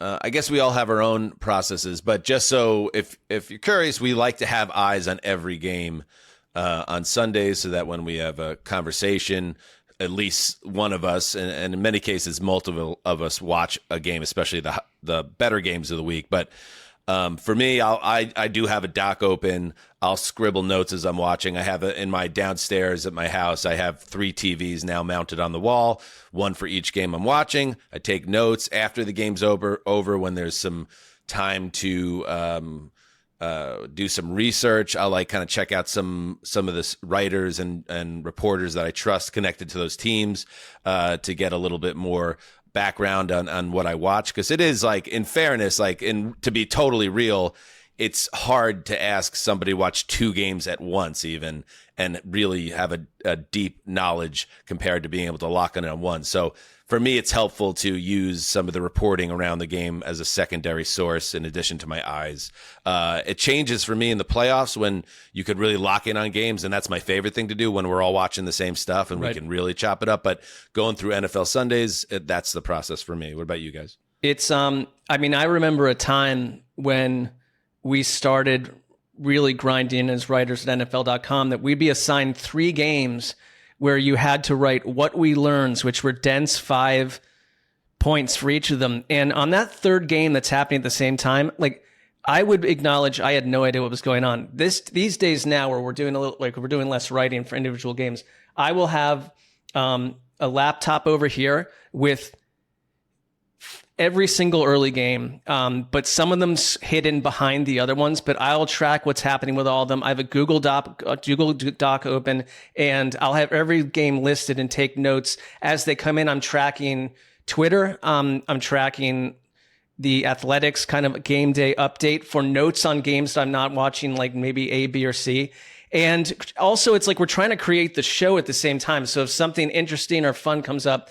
Speaker 6: I guess we all have our own processes, but just so if you're curious, we like to have eyes on every game on Sundays, so that when we have a conversation, at least one of us, and in many cases, multiple of us watch a game, especially the better games of the week. But for me, I do have a doc open. I'll scribble notes as I'm watching. I have in my downstairs at my house, I have 3 TVs now mounted on the wall, one for each game I'm watching. I take notes after the game's over when there's some time to do some research. I'll kind of check out some of the writers and reporters that I trust connected to those teams to get a little bit more background on what I watch, because it is, in fairness, to be totally real, it's hard to ask somebody to watch 2 games at once even and really have a deep knowledge compared to being able to lock in on one. So for me, it's helpful to use some of the reporting around the game as a secondary source in addition to my eyes. It changes for me in the playoffs when you could really lock in on games, and that's my favorite thing to do when we're all watching the same stuff and we can really chop it up. But going through NFL Sundays, that's the process for me. What about you guys?
Speaker 7: It's I remember a time when we started really grinding as writers at NFL.com that we'd be assigned 3 games where you had to write what we learned, which were dense 5 points for each of them. And on that 3rd game that's happening at the same time, I would acknowledge I had no idea what was going on. These days now, where we're doing we're doing less writing for individual games, I will have a laptop over here with every single early game, but some of them's hidden behind the other ones, but I'll track what's happening with all of them. I have a Google Doc open, and I'll have every game listed and take notes as they come in. I'm tracking Twitter. I'm tracking the Athletics kind of game day update for notes on games that I'm not watching, like maybe A, B, or C. And also, it's we're trying to create the show at the same time. So if something interesting or fun comes up,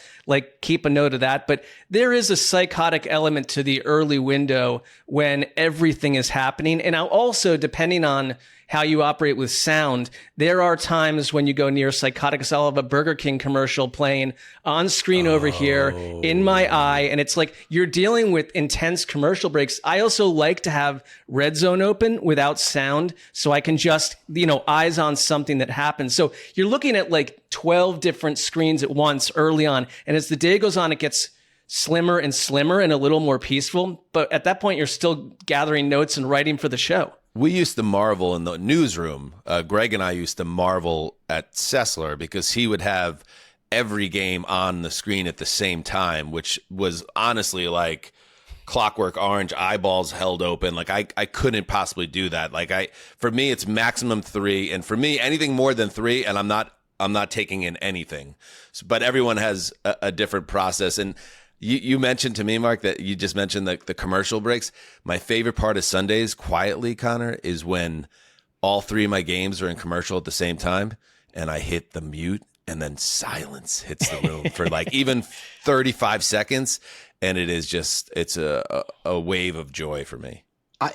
Speaker 7: keep a note of that. But there is a psychotic element to the early window when everything is happening. And also, depending on how you operate with sound, there are times when you go near psychotic. So I'll have a Burger King commercial playing on screen over here in my eye. And it's you're dealing with intense commercial breaks. I also like to have Red Zone open without sound so I can just, eyes on something that happens. So you're looking at 12 different screens at once early on. And as the day goes on, it gets slimmer and slimmer and a little more peaceful. But at that point, you're still gathering notes and writing for the show.
Speaker 6: We used to marvel in the newsroom. Greg and I used to marvel at Sessler because he would have every game on the screen at the same time, which was honestly like Clockwork Orange, eyeballs held open. Like I couldn't possibly do that. Like for me, it's maximum 3, and for me, anything more than 3, and I'm not taking in anything. But everyone has a different process. And you mentioned to me, Mark, that you just mentioned the commercial breaks. My favorite part of Sundays, quietly, Connor, is when all 3 of my games are in commercial at the same time, and I hit the mute, and then silence hits the room for like even 35 seconds. And it's a wave of joy for me.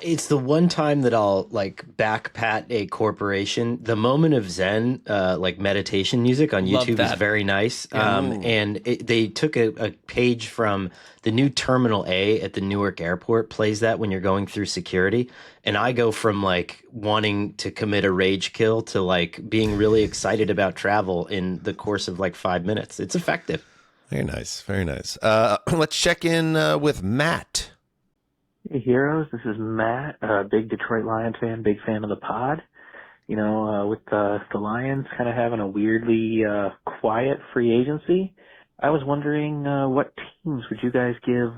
Speaker 8: It's the one time that I'll like back pat a corporation. The moment of Zen, like meditation music on YouTube is very nice. And they took a page from the new Terminal A at the Newark airport, plays that when you're going through security. And I go from like wanting to commit a rage kill to like being really excited about travel in the course of like 5 minutes. It's effective.
Speaker 6: Very nice. Very nice. Let's check in with Matt.
Speaker 17: Hey, heroes. This is Matt, big Detroit Lions fan, big fan of the pod. You know, with the Lions kind of having a weirdly quiet free agency, I was wondering what teams would you guys give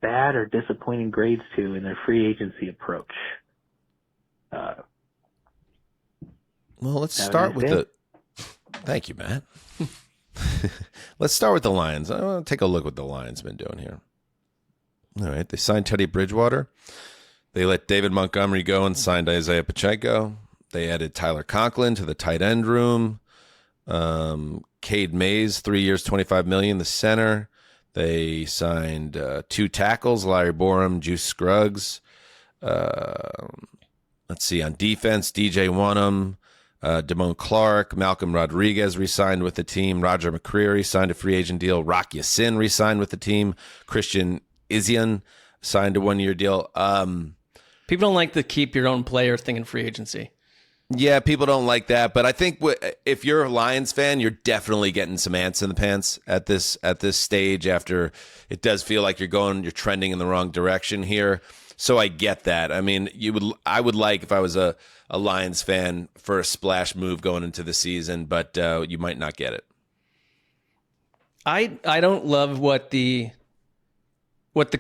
Speaker 17: bad or disappointing grades to in their free agency approach?
Speaker 6: Well, let's start with the... Thank you, Matt. Let's start with the Lions. I want to take a look what the Lions been doing here. All right, they signed Teddy Bridgewater. They let David Montgomery go and signed Isaiah Pacheco. They added Tyler Conklin to the tight end room. Cade Mays, 3 years, $25 million, the center. They signed 2 tackles, Larry Borum, Juice Scruggs. Let's see, on defense, DJ Wonnum, Damone Clark, Malcolm Rodriguez re-signed with the team. Roger McCreary signed a free agent deal. Rock Ya-Sin re-signed with the team. Christian Isian signed a 1-year deal.
Speaker 7: People don't like the keep your own player thing in free agency.
Speaker 6: Yeah, people don't like that. But I think if you're a Lions fan, you're definitely getting some ants in the pants at this stage. After it does feel like you're trending in the wrong direction here. So I get that. I mean, I would like if I was a Lions fan for a splash move going into the season, but you might not get it.
Speaker 7: I don't love what the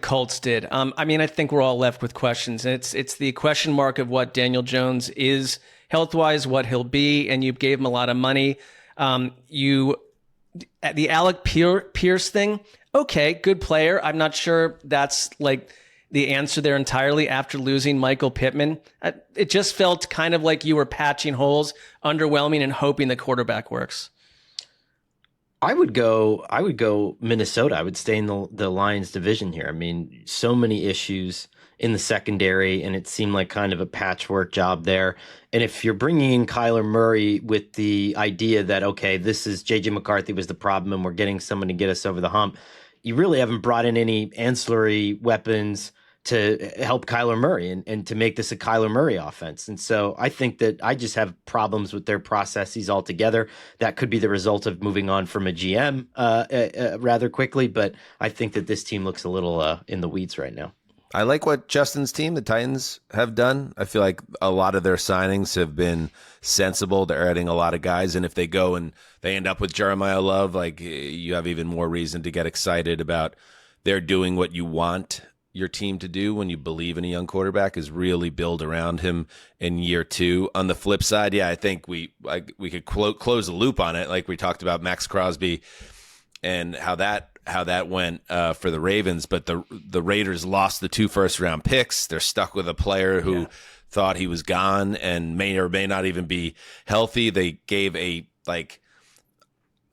Speaker 7: Colts did. I mean, I think we're all left with questions. It's the question mark of what Daniel Jones is health-wise, what he'll be, and you gave him a lot of money. The Alec Pierce thing, okay, good player. I'm not sure that's like the answer there entirely after losing Michael Pittman. It just felt kind of like you were patching holes, underwhelming, and hoping the quarterback works.
Speaker 8: I would go Minnesota. I would stay in the Lions division here. I mean, so many issues in the secondary, and it seemed like kind of a patchwork job there. And if you're bringing in Kyler Murray with the idea that, okay, this is J.J. McCarthy was the problem and we're getting someone to get us over the hump, you really haven't brought in any ancillary weapons to help Kyler Murray and to make this a Kyler Murray offense. And so I think that I just have problems with their processes altogether. That could be the result of moving on from a GM rather quickly, but I think that this team looks a little in the weeds right now.
Speaker 6: I like what Justin's team, the Titans, have done. I feel like a lot of their signings have been sensible. They're adding a lot of guys, and if they go and they end up with Jeremiah Love, like you have even more reason to get excited about they're doing what you want your team to do when you believe in a young quarterback, is really build around him in year 2. On the flip side, yeah, I think we could close the loop on it, like we talked about Maxx Crosby and how that went for the Ravens. But the Raiders lost the 2 first-round picks. They're stuck with a player who thought he was gone and may or may not even be healthy. They gave I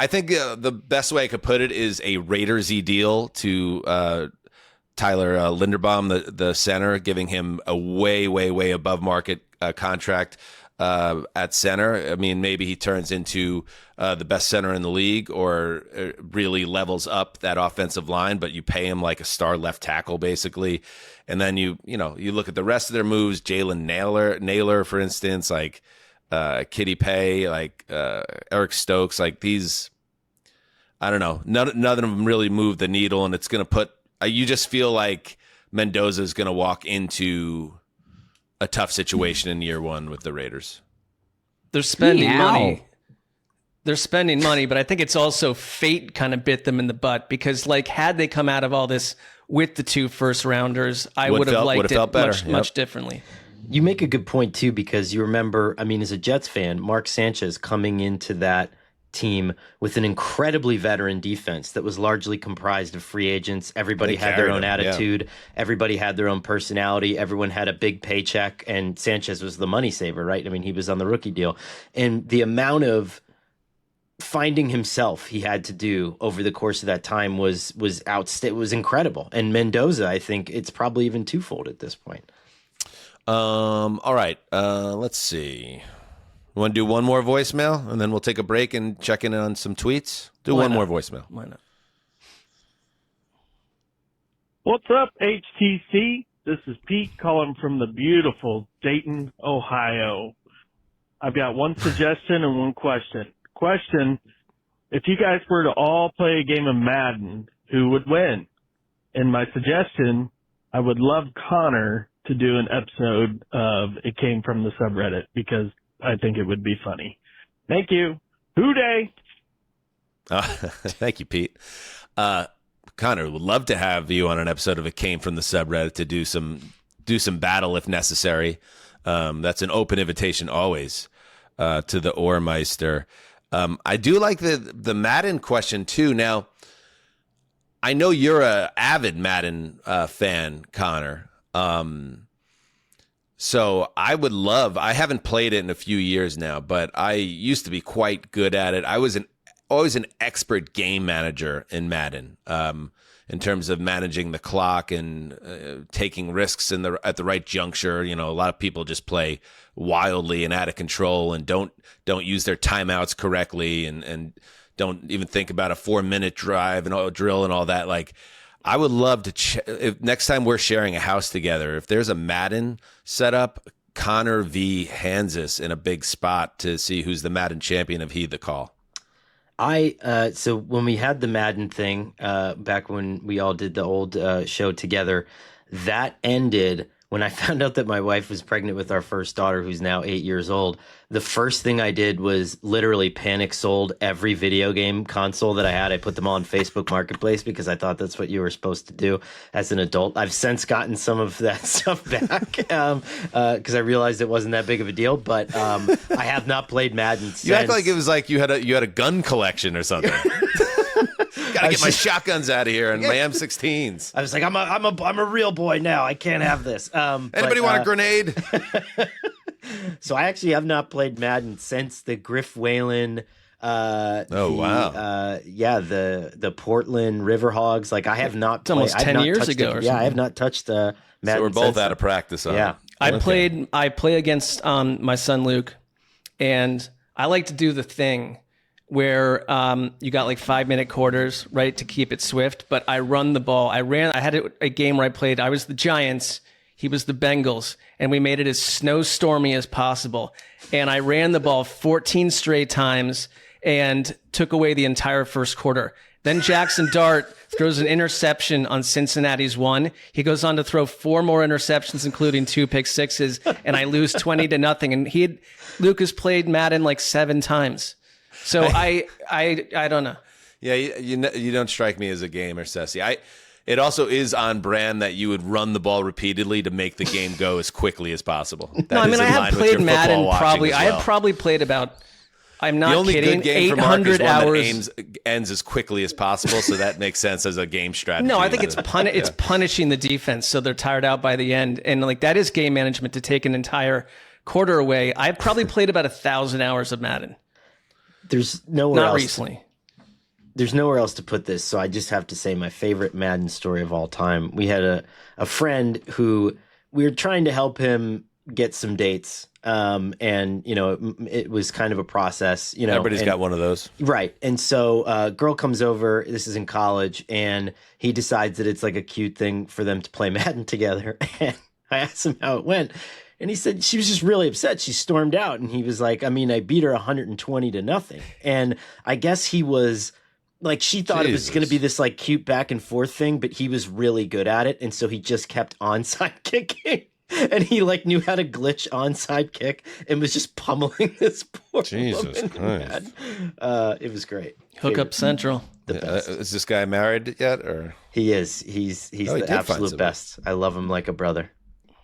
Speaker 6: think the best way I could put it is a Raiders-y deal to Tyler Linderbaum, the center, giving him a way, way, way above market contract at center. I mean, maybe he turns into the best center in the league or really levels up that offensive line, but you pay him like a star left tackle, basically. And then you look at the rest of their moves, Jalen Naylor, for instance, like Kitty Pay, like Eric Stokes, like these, I don't know, none of them really move the needle, and it's going to put, you just feel like Mendoza is going to walk into a tough situation in year one with the Raiders.
Speaker 7: They're spending money. They're spending money, but I think it's also fate kind of bit them in the butt because, like, had they come out of all this with the 2 first-rounders, I would have liked it much differently.
Speaker 8: You make a good point, too, because you remember, I mean, as a Jets fan, Mark Sanchez coming into that team with an incredibly veteran defense that was largely comprised of free agents. Everybody had their own attitude. Yeah. Everybody had their own personality. Everyone had a big paycheck, and Sanchez was the money saver, right? I mean, he was on the rookie deal. And the amount of finding himself he had to do over the course of that time was incredible. And Mendoza, I think it's probably even twofold at this point.
Speaker 6: All right. Let's see. You want to do one more voicemail and then we'll take a break and check in on some tweets? Why not? More voicemail.
Speaker 7: Why not?
Speaker 18: What's up, HTC? This is Pete calling from the beautiful Dayton, Ohio. I've got one suggestion and one question. Question, if you guys were to all play a game of Madden, who would win? And my suggestion, I would love Connor to do an episode of It Came From the Subreddit because I think it would be funny. Thank you. Hooday!
Speaker 6: Thank you, Pete. Connor, would love to have you on an episode of It Came From the Subreddit to do some battle if necessary. That's an open invitation always to the Ohrmeister. I do like the Madden question too. Now, I know you're a avid Madden fan, Connor. So I haven't played it in a few years now, but I used to be quite good at it. I was always an expert game manager in Madden, in terms of managing the clock and taking risks at the right juncture. You know, a lot of people just play wildly and out of control and don't use their timeouts correctly and don't even think about a 4-minute drive and drill and all that. Like, I would love to if next time we're sharing a house together, if there's a Madden setup, Connor v. Hansis in a big spot to see who's the Madden champion of Heed the Call.
Speaker 8: So when we had the Madden thing back when we all did the old show together, that ended when I found out that my wife was pregnant with our first daughter, who's now 8 years old. The first thing I did was literally panic sold every video game console that I had. I put them all on Facebook Marketplace because I thought that's what you were supposed to do as an adult. I've since gotten some of that stuff back because I realized it wasn't that big of a deal. But I have not played Madden since.
Speaker 6: You act like it was like you had a gun collection or something. Gotta get my shotguns out of here and my M16s.
Speaker 8: I was like, I'm a real boy now. I can't have this.
Speaker 6: Anybody want a grenade?
Speaker 8: So I actually have not played Madden since the Griff Whalen.
Speaker 6: Wow.
Speaker 8: The Portland Riverhogs. Like I have not.
Speaker 7: It's almost 10 years ago.
Speaker 8: I have not touched Madden.
Speaker 6: So we're both out of practice on.
Speaker 8: Yeah,
Speaker 7: I play against my son Luke, and I like to do the thing where you got like 5-minute quarters, right, to keep it swift. But I run the ball. I had a game where I was the Giants, he was the Bengals, and we made it as snowstormy as possible. And I ran the ball 14 straight times and took away the entire first quarter. Then Jackson Dart throws an interception on Cincinnati's one. He goes on to throw 4 more interceptions, including 2 pick sixes, and I lose 20-0. And Luke has played Madden like 7 times. So I don't know.
Speaker 6: Yeah, you don't strike me as a gamer, Ceci. It also is on brand that you would run the ball repeatedly to make the game go as quickly as possible.
Speaker 7: I have played Madden probably. I have probably played about. I'm not kidding.
Speaker 6: The only good game
Speaker 7: 800
Speaker 6: for Mark is
Speaker 7: hours.
Speaker 6: One that ends as quickly as possible, so that makes sense as a game strategy.
Speaker 7: No, I think it's punishing the defense, so they're tired out by the end, and like that is game management to take an entire quarter away. I've probably played about 1,000 hours of Madden.
Speaker 8: There's nowhere else.
Speaker 7: Not recently.
Speaker 8: There's nowhere else to put this, so I just have to say my favorite Madden story of all time. We had a friend who we were trying to help him get some dates, and it was kind of a process.
Speaker 6: Everybody's got one of those,
Speaker 8: right? And so a girl comes over. This is in college, and he decides that it's like a cute thing for them to play Madden together. And I asked him how it went. And he said she was just really upset. She stormed out. And he was like, I beat her 120-0. And I guess he was like, she thought it was going to be this like cute back and forth thing, but he was really good at it. And so he just kept onside kicking. And he like knew how to glitch onside kick and was just pummeling this poor
Speaker 6: Jesus
Speaker 8: woman.
Speaker 6: Christ.
Speaker 8: It was great.
Speaker 7: Hookup Central.
Speaker 8: The best.
Speaker 6: Is this guy married yet, or
Speaker 8: He is. He's
Speaker 6: he
Speaker 8: the
Speaker 6: did find
Speaker 8: absolute
Speaker 6: somebody.
Speaker 8: best. I love him like a brother.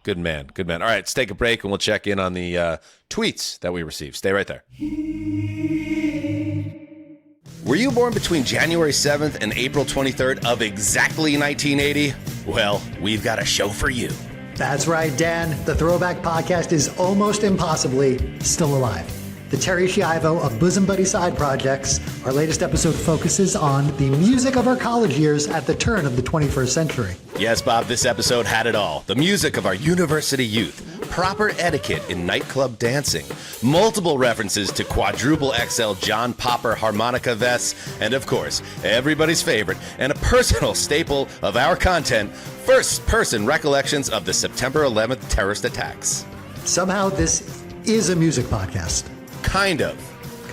Speaker 6: Good man. Good man. All right, let's take a break and we'll check in on the tweets that we received. Stay right there. Were you born between January 7th and April 23rd of exactly 1980? Well, we've got a show for you.
Speaker 19: That's right, Dan. The Throwback Podcast is almost impossibly still alive. The Terry Schiavo of Bosom Buddy Side Projects, our latest episode focuses on the music of our college years at the turn of the 21st century.
Speaker 6: Yes, Bob, this episode had it all. The music of our university youth, proper etiquette in nightclub dancing, multiple references to quadruple XL John Popper harmonica vests, and of course, everybody's favorite and a personal staple of our content, first-person recollections of the September 11th terrorist attacks.
Speaker 19: Somehow this is a music podcast.
Speaker 6: Kind of.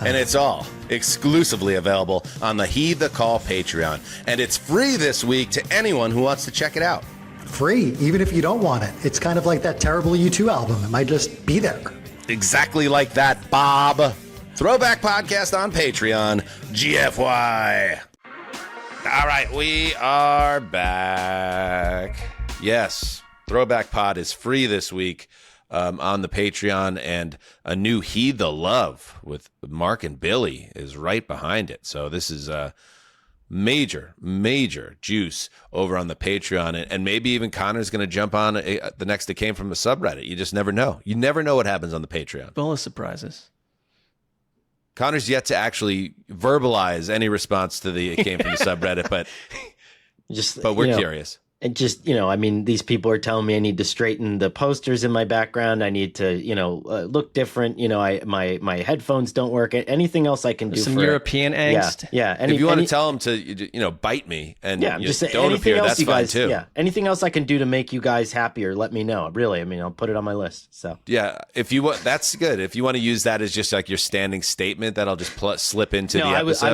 Speaker 6: And it's all exclusively available on the Heed the Call Patreon. And it's free this week to anyone who wants to check it out.
Speaker 19: Free, even if you don't want it. It's kind of like that terrible U2 album. It might just be there.
Speaker 6: Exactly like that, Bob. Throwback Podcast on Patreon, GFY. All right, we are back. Yes, Throwback Pod is free this week. On the Patreon, and a new Heed the Love with Mark and Billy is right behind it. So this is a major juice over on the Patreon, and maybe even Connor's going to jump on the next It Came from the subreddit. You just never know. You never know what happens on the Patreon.
Speaker 7: Full of surprises.
Speaker 6: Connor's yet to actually verbalize any response to the It Came from the subreddit, but we're curious.
Speaker 8: And just, I mean, these people are telling me I need to straighten the posters in my background. I need to, look different. My headphones don't work. Anything else I can do
Speaker 7: some
Speaker 8: for
Speaker 7: European angst.
Speaker 8: Yeah.
Speaker 6: If you want to tell them to, bite me and
Speaker 8: just
Speaker 6: don't appear,
Speaker 8: else
Speaker 6: that's
Speaker 8: you
Speaker 6: fine
Speaker 8: guys,
Speaker 6: too.
Speaker 8: Yeah. Anything else I can do to make you guys happier, let me know. Really, I mean, I'll put it on my list. So
Speaker 6: yeah, if you want, that's good. If you want to use that as just like your standing statement, that'll just slip into the episode.
Speaker 8: I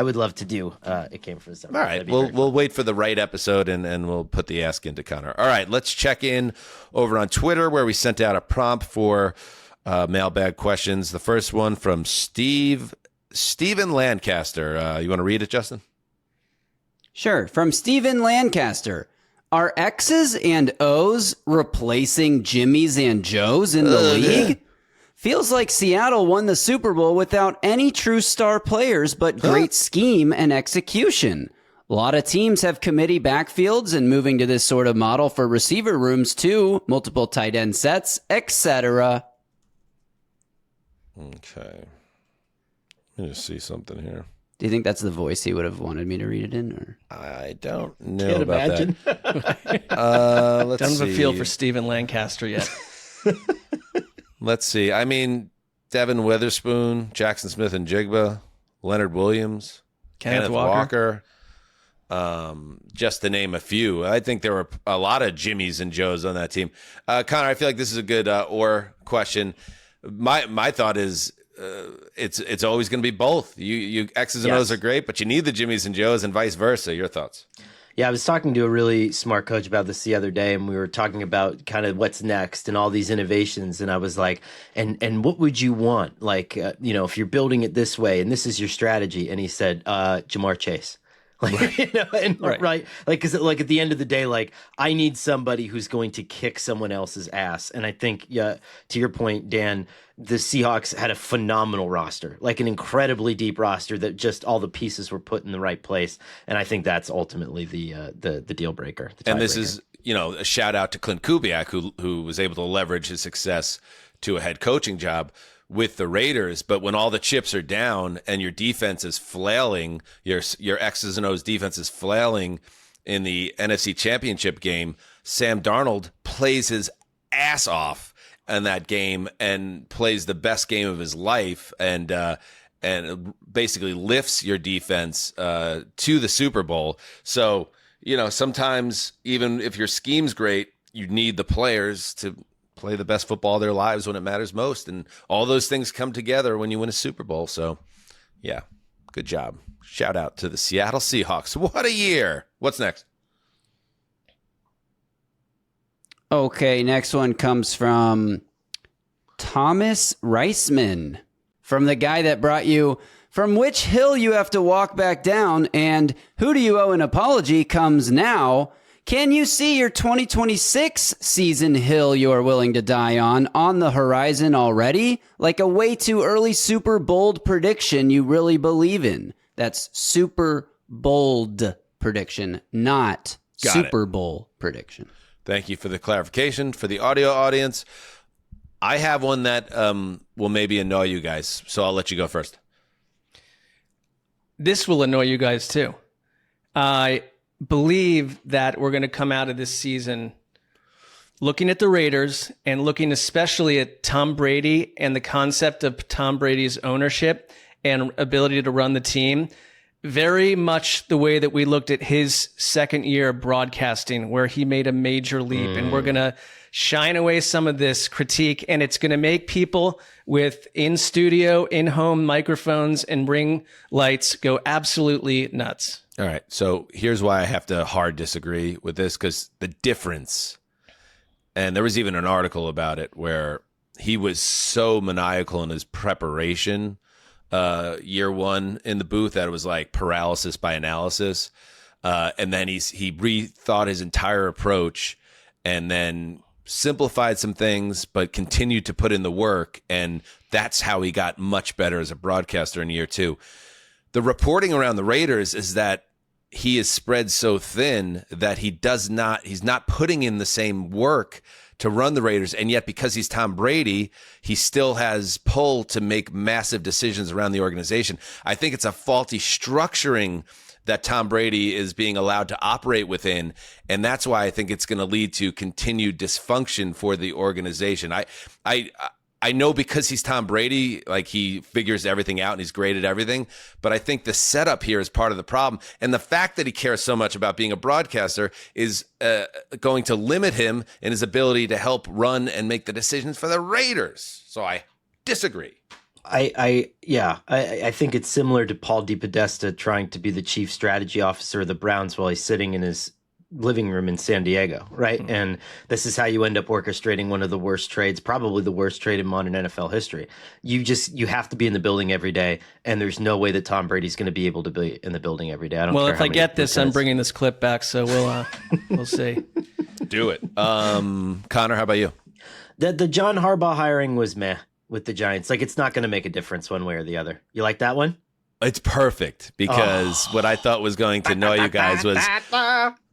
Speaker 8: would love to do. It Came from the summer.
Speaker 6: All right, we'll wait for the right episode and we'll put the ask into Connor. All right, let's check in over on Twitter where we sent out a prompt for mailbag questions. The first one from Steven Lancaster. You want to read it, Justin?
Speaker 4: Sure. From Steven Lancaster. Are X's and O's replacing Jimmy's and Joe's in the league? Feels like Seattle won the Super Bowl without any true star players, but great scheme and execution. A lot of teams have committee backfields and moving to this sort of model for receiver rooms too, multiple tight end sets, etc.
Speaker 6: Okay. Let me just see something here.
Speaker 4: Do you think that's the voice he would have wanted me to read it in? Or
Speaker 6: I don't know
Speaker 8: Can't
Speaker 6: about
Speaker 8: imagine.
Speaker 6: that. Let's
Speaker 7: Don't have
Speaker 6: see.
Speaker 7: a feel for Steven Lancaster yet.
Speaker 6: Let's see. I mean, Devin Witherspoon, Jackson Smith and Jigba, Leonard Williams, Kenneth Walker. Just to name a few. I think there were a lot of Jimmys and Joes on that team. Connor, I feel like this is a good or question. My thought is it's always going to be both. You X's and O's are great, but you need the Jimmys and Joes and vice versa. Your thoughts?
Speaker 8: Yeah, I was talking to a really smart coach about this the other day, and we were talking about kind of what's next and all these innovations. And I was like, and what would you want? Like, if you're building it this way and this is your strategy. And he said, Jamar Chase. Like, right. Like, cause like at the end of the day, like I need somebody who's going to kick someone else's ass. And I think, to your point, Dan, the Seahawks had a phenomenal roster, like an incredibly deep roster that just all the pieces were put in the right place. And I think that's ultimately the deal breaker.
Speaker 6: And this is, a shout out to Clint Kubiak, who was able to leverage his success to a head coaching job with the Raiders. But when all the chips are down and your defense is flailing, your X's and O's defense is flailing in the NFC Championship game, Sam Darnold plays his ass off in that game and plays the best game of his life and basically lifts your defense to the Super Bowl. So, sometimes even if your scheme's great, you need the players to play the best football of their lives when it matters most. And all those things come together when you win a Super Bowl. So, yeah, good job. Shout out to the Seattle Seahawks. What a year. What's next?
Speaker 4: Okay, next one comes from Thomas Reisman, from the guy that brought you From Which Hill You Have to Walk Back Down and Who Do You Owe an Apology comes now. Can you see your 2026 season hill you are willing to die on the horizon already? Like a way too early super bold prediction you really believe in. That's super bold prediction, not Super Bowl prediction.
Speaker 6: Thank you for the clarification. For the audio audience, I have one that will maybe annoy you guys, so I'll let you go first.
Speaker 7: This will annoy you guys too. I believe that we're going to come out of this season looking at the Raiders and looking especially at Tom Brady and the concept of Tom Brady's ownership and ability to run the team. Very much the way that we looked at his second year broadcasting, where he made a major leap. And we're going to shine away some of this critique, and it's going to make people with in-studio, in-home microphones and ring lights go absolutely nuts.
Speaker 6: All right, so here's why I have to hard disagree with this, because the difference, and there was even an article about it where he was so maniacal in his preparation year one in the booth that it was like paralysis by analysis. And then he rethought his entire approach and then simplified some things, but continued to put in the work. And that's how he got much better as a broadcaster in year two. The reporting around the Raiders is that he is spread so thin that he's not putting in the same work to run the Raiders. And yet, because he's Tom Brady, he still has pull to make massive decisions around the organization. I think it's a faulty structuring that Tom Brady is being allowed to operate within. And that's why I think it's going to lead to continued dysfunction for the organization. I know because he's Tom Brady, like he figures everything out and he's great at everything. But I think the setup here is part of the problem. And the fact that he cares so much about being a broadcaster is going to limit him in his ability to help run and make the decisions for the Raiders. So I disagree.
Speaker 8: I think it's similar to Paul DePodesta trying to be the chief strategy officer of the Browns while he's sitting in his living room in San Diego, right? Mm-hmm. And this is how you end up orchestrating one of the worst trades, probably the worst trade in modern NFL history. You have to be in the building every day, and there's no way that Tom Brady's going to be able to be in the building every day.
Speaker 7: Well, if I get this, I'm bringing this clip back, so we'll see.
Speaker 6: Do it. Connor, how about you?
Speaker 8: The John Harbaugh hiring was meh with the Giants. Like, it's not going to make a difference one way or the other. You like that one?
Speaker 6: It's perfect, because what I thought was going to annoy you guys was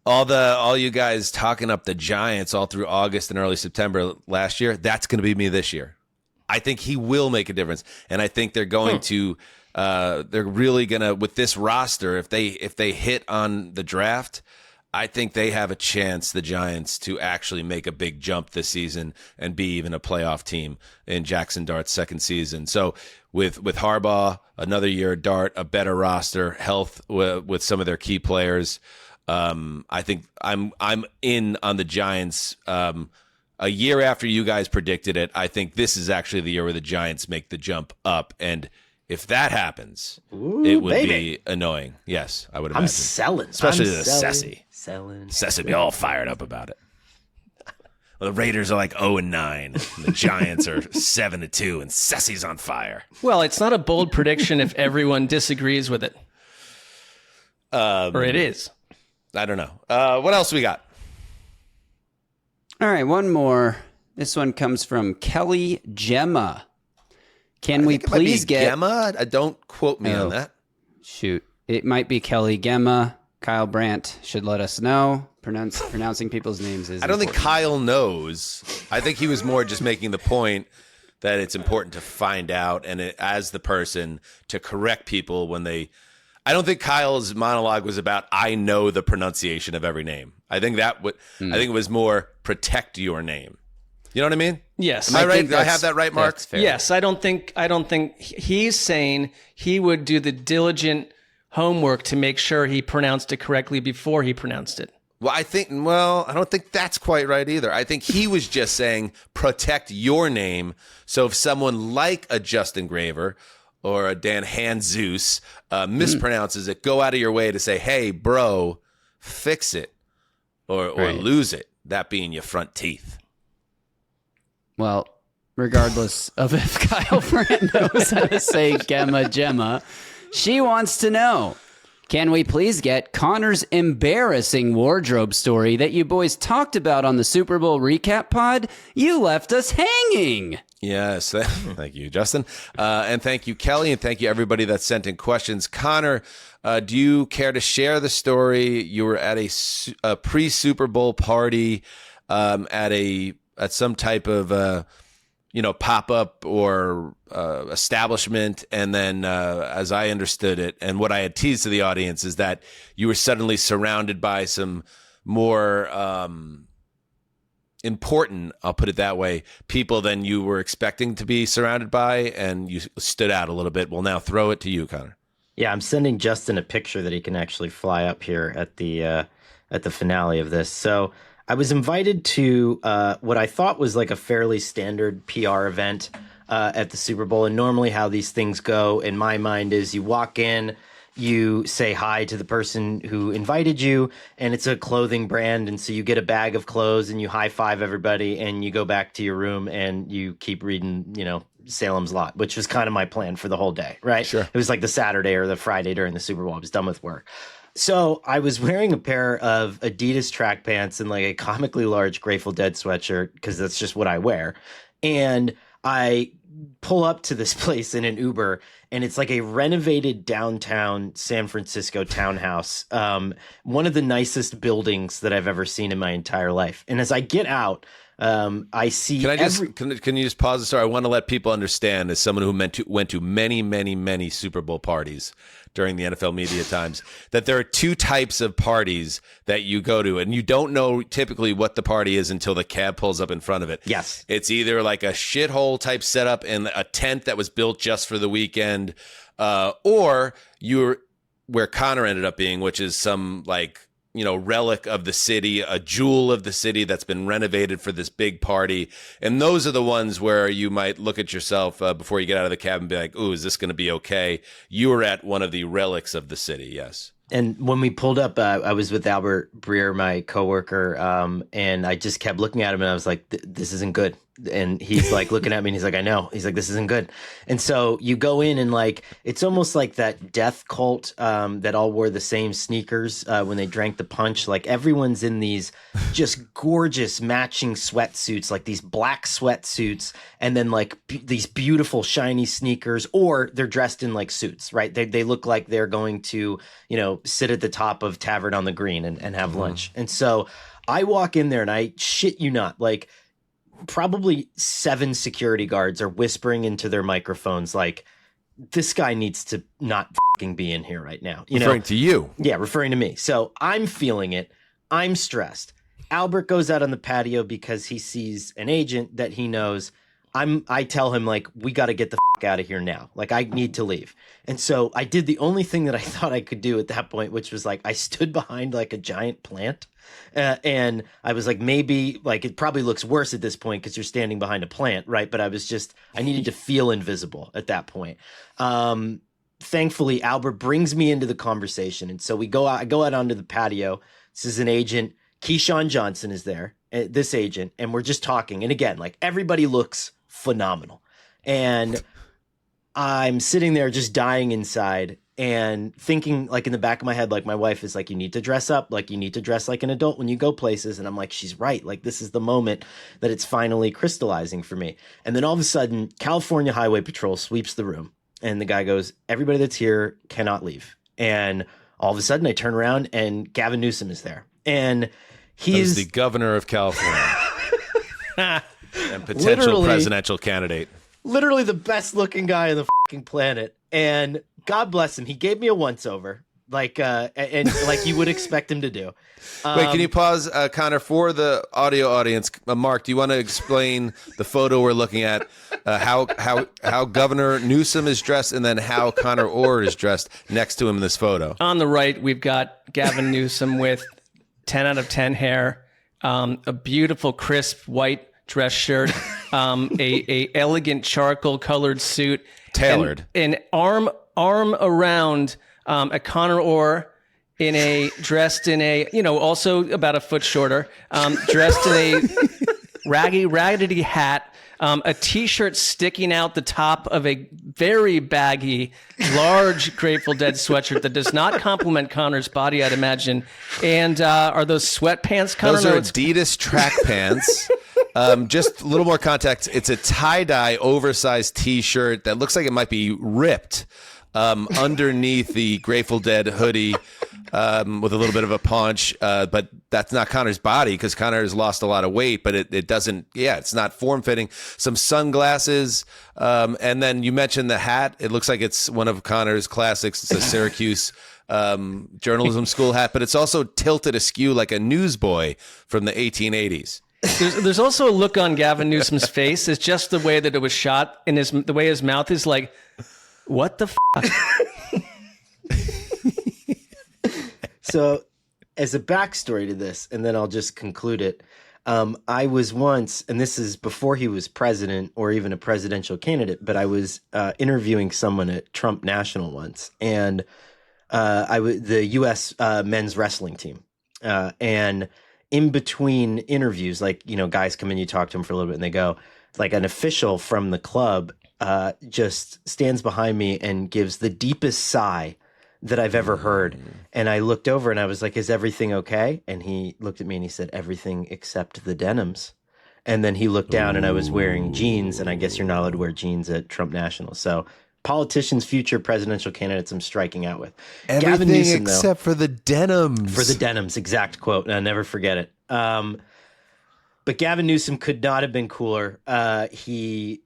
Speaker 6: all you guys talking up the Giants all through August and early September last year. That's going to be me this year. I think he will make a difference, and I think they're going to. They're really going to, with this roster, if they hit on the draft, I think they have a chance, the Giants, to actually make a big jump this season and be even a playoff team in Jackson Dart's second season. So with Harbaugh, another year at Dart, a better roster, health with some of their key players. I think I'm in on the Giants. A year after you guys predicted it, I think this is actually the year where the Giants make the jump up. And if that happens, it would be annoying. Yes, I would imagine.
Speaker 8: I'm selling.
Speaker 6: Especially the Sessy.
Speaker 8: Selling.
Speaker 6: Sessy would be all fired up about it. Well, the Raiders are like 0-9. And the Giants are 7-2, and Sessy's on fire.
Speaker 7: Well, it's not a bold prediction if everyone disagrees with it. Or it is.
Speaker 6: I don't know. What else we got?
Speaker 4: All right, one more. This one comes from Kelly Gemma. Can we please get
Speaker 6: Gemma? Don't quote me on that.
Speaker 4: Shoot, it might be Kelly Gemma. Kyle Brandt should let us know. Pronouncing people's names is.
Speaker 6: I don't think Kyle knows. I think he was more just making the point that it's important to find out and as the person to correct people when they. I don't think Kyle's monologue was about I know the pronunciation of every name. I think I think it was more protect your name. You know what I mean?
Speaker 7: Yes.
Speaker 6: Am I right? Did I have that right, Mark?
Speaker 7: Yes. I don't think he's saying he would do the diligent homework to make sure he pronounced it correctly before he pronounced it.
Speaker 6: Well, I don't think that's quite right either. I think he was just saying protect your name. So if someone like a Justin Graver or a Dan Hanzus mispronounces it, go out of your way to say, hey, bro, fix it or lose it. that being your front teeth.
Speaker 4: Well, regardless of if Kyle Brandt knows how to say Gemma, she wants to know, can we please get Connor's embarrassing wardrobe story that you boys talked about on the Super Bowl recap pod? You left us hanging.
Speaker 6: Yes. Thank you, Justin. And thank you, Kelly. And thank you, everybody that sent in questions. Connor, do you care to share the story? You were at a pre-Super Bowl party at some type of pop-up or establishment. And then as I understood it, and what I had teased to the audience is that you were suddenly surrounded by some more important, I'll put it that way, people than you were expecting to be surrounded by, and you stood out a little bit. We'll now throw it to you, Connor.
Speaker 8: Yeah, I'm sending Justin a picture that he can actually fly up here at the finale of this. So I was invited to what I thought was like a fairly standard PR event at the Super Bowl. And normally how these things go in my mind is you walk in, you say hi to the person who invited you, and it's a clothing brand. And so you get a bag of clothes and you high five everybody and you go back to your room and you keep reading, Salem's Lot, which was kind of my plan for the whole day, right? Sure. It was like the Saturday or the Friday during the Super Bowl. I was done with work. So I was wearing a pair of Adidas track pants and like a comically large Grateful Dead sweatshirt because that's just what I wear. And I pull up to this place in an Uber, and it's like a renovated downtown San Francisco townhouse, one of the nicest buildings that I've ever seen in my entire life. And as I get out, I see.
Speaker 6: Can you just pause the story? I want to let people understand, as someone who went to many, many, many Super Bowl parties during the NFL media times, that there are two types of parties that you go to, and you don't know typically what the party is until the cab pulls up in front of it.
Speaker 8: Yes.
Speaker 6: It's either like a shithole type setup in a tent that was built just for the weekend, or you're where Connor ended up being, which is some relic of the city, a jewel of the city that's been renovated for this big party. And those are the ones where you might look at yourself before you get out of the cab and be like, ooh, is this going to be okay? You were at one of the relics of the city, yes.
Speaker 8: And when we pulled up, I was with Albert Breer, my coworker, and I just kept looking at him and I was like, this isn't good. And he's like looking at me and he's like, I know. He's like, this isn't good. And so you go in and like, it's almost like that death cult that all wore the same sneakers when they drank the punch. Like everyone's in these just gorgeous matching sweatsuits, like these black sweatsuits, and then like these beautiful shiny sneakers, or they're dressed in like suits, right? They look like they're going to, sit at the top of Tavern on the Green and have lunch. And so I walk in there and I shit you not, like, probably 7 security guards are whispering into their microphones like, this guy needs to not fucking be in here right now.
Speaker 6: Referring to you.
Speaker 8: Yeah, referring to me. So I'm feeling it. I'm stressed. Albert goes out on the patio because he sees an agent that he knows. I tell him, like, we got to get the fuck out of here now. Like, I need to leave. And so I did the only thing that I thought I could do at that point, which was like, I stood behind like a giant plant. And I was like, maybe like it probably looks worse at this point because you're standing behind a plant, right? But I needed to feel invisible at that point. Thankfully, Albert brings me into the conversation. And so I go out onto the patio. This is an agent. Keyshawn Johnson is there, this agent, and we're just talking. And again, like everybody looks phenomenal. And I'm sitting there just dying inside and thinking, like, in the back of my head, like, my wife is like, you need to dress up, like, you need to dress like an adult when you go places. And I'm like, she's right. Like, this is the moment that it's finally crystallizing for me. And then all of a sudden, California Highway Patrol sweeps the room. And the guy goes, everybody that's here cannot leave. And all of a sudden, I turn around and Gavin Newsom is there. And he's
Speaker 6: the governor of California and potential presidential candidate.
Speaker 8: Literally the best looking guy on the fucking planet. And God bless him. He gave me a once over, like you would expect him to do.
Speaker 6: Wait, can you pause, Connor, for the audio audience? Mark, do you want to explain the photo we're looking at, how Governor Newsom is dressed, and then how Connor Orr is dressed next to him in this photo?
Speaker 7: On the right, we've got Gavin Newsom with 10 out of 10 hair, a beautiful crisp white dress shirt, a elegant charcoal colored suit,
Speaker 6: tailored,
Speaker 7: an arm around a Connor Orr dressed in a, also about a foot shorter, dressed in a raggedy hat, a T-shirt sticking out the top of a very baggy, large Grateful Dead sweatshirt that does not complement Connor's body, I'd imagine. And are those sweatpants, Connor?
Speaker 6: Those are Adidas track pants. Just a little more context. It's a tie-dye oversized T-shirt that looks like it might be ripped underneath the Grateful Dead hoodie with a little bit of a punch. But that's not Connor's body because Connor has lost a lot of weight, but it doesn't, it's not form-fitting. Some sunglasses. And then you mentioned the hat. It looks like it's one of Connor's classics. It's a Syracuse journalism school hat, but it's also tilted askew like a newsboy from the 1880s.
Speaker 7: There's also a look on Gavin Newsom's face. It's just the way that it was shot, and the way his mouth is like, what the fuck?
Speaker 8: So, as a backstory to this, and then I'll just conclude it. I was once, and this is before he was president or even a presidential candidate, but I was interviewing someone at Trump National once, and the U.S. men's wrestling team, and in between interviews, guys come in, you talk to them for a little bit, and they go, like an official from the club just stands behind me and gives the deepest sigh that I've ever heard. And I looked over and I was like, is everything okay? And he looked at me and he said, everything except the denims. And then he looked down and I was wearing jeans, and I guess you're not allowed to wear jeans at Trump National. So politicians, future presidential candidates, I'm striking out with.
Speaker 6: Everything
Speaker 8: Gavin Newsom,
Speaker 6: except for the denims.
Speaker 8: For the denims, exact quote. And I'll never forget it. But Gavin Newsom could not have been cooler. He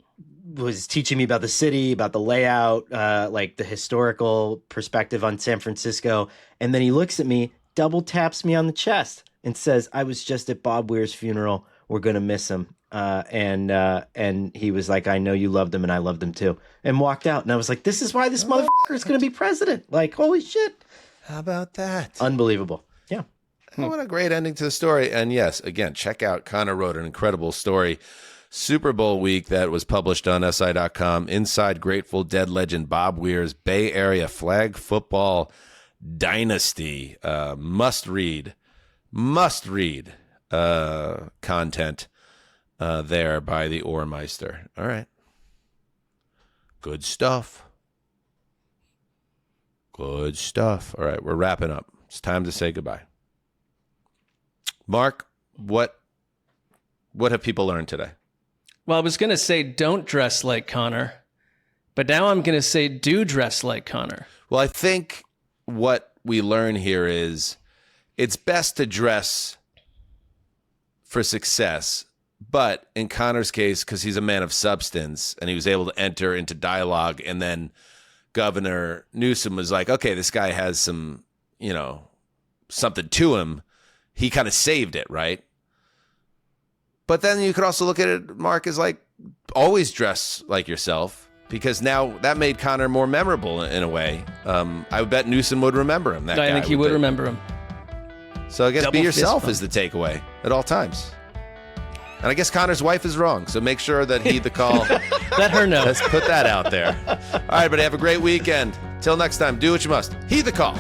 Speaker 8: was teaching me about the city, about the layout, like the historical perspective on San Francisco. And then he looks at me, double taps me on the chest and says, I was just at Bob Weir's funeral. We're going to miss him. And he was like, I know you loved him and I loved him too. And walked out. And I was like, this is why this motherfucker is going to be president. Like, holy shit.
Speaker 6: How about that?
Speaker 8: Unbelievable. Yeah.
Speaker 6: Oh, what a great ending to the story. And yes, again, check out Connor wrote an incredible story. Super Bowl week that was published on SI.com inside Grateful Dead legend Bob Weir's Bay Area flag football dynasty. Must read content there by the Ohrmeister. All right. Good stuff. Good stuff. All right, we're wrapping up. It's time to say goodbye. Mark, what have people learned today?
Speaker 7: Well, I was going to say don't dress like Connor, but now I'm going to say do dress like Connor.
Speaker 6: Well, I think what we learn here is it's best to dress for success, but in Connor's case, because he's a man of substance and he was able to enter into dialogue, and then Governor Newsom was like, okay, this guy has some, something to him. He kind of saved it, right? But then you could also look at it, Mark, as like always dress like yourself, because now that made Connor more memorable in a way. I would bet Newsom would remember him.
Speaker 7: I think he would remember him.
Speaker 6: So I guess be yourself is the takeaway at all times. And I guess Connor's wife is wrong, so make sure that heed the call.
Speaker 7: Let her know.
Speaker 6: Let's put that out there. All right, everybody, have a great weekend. Till next time, do what you must. Heed the call.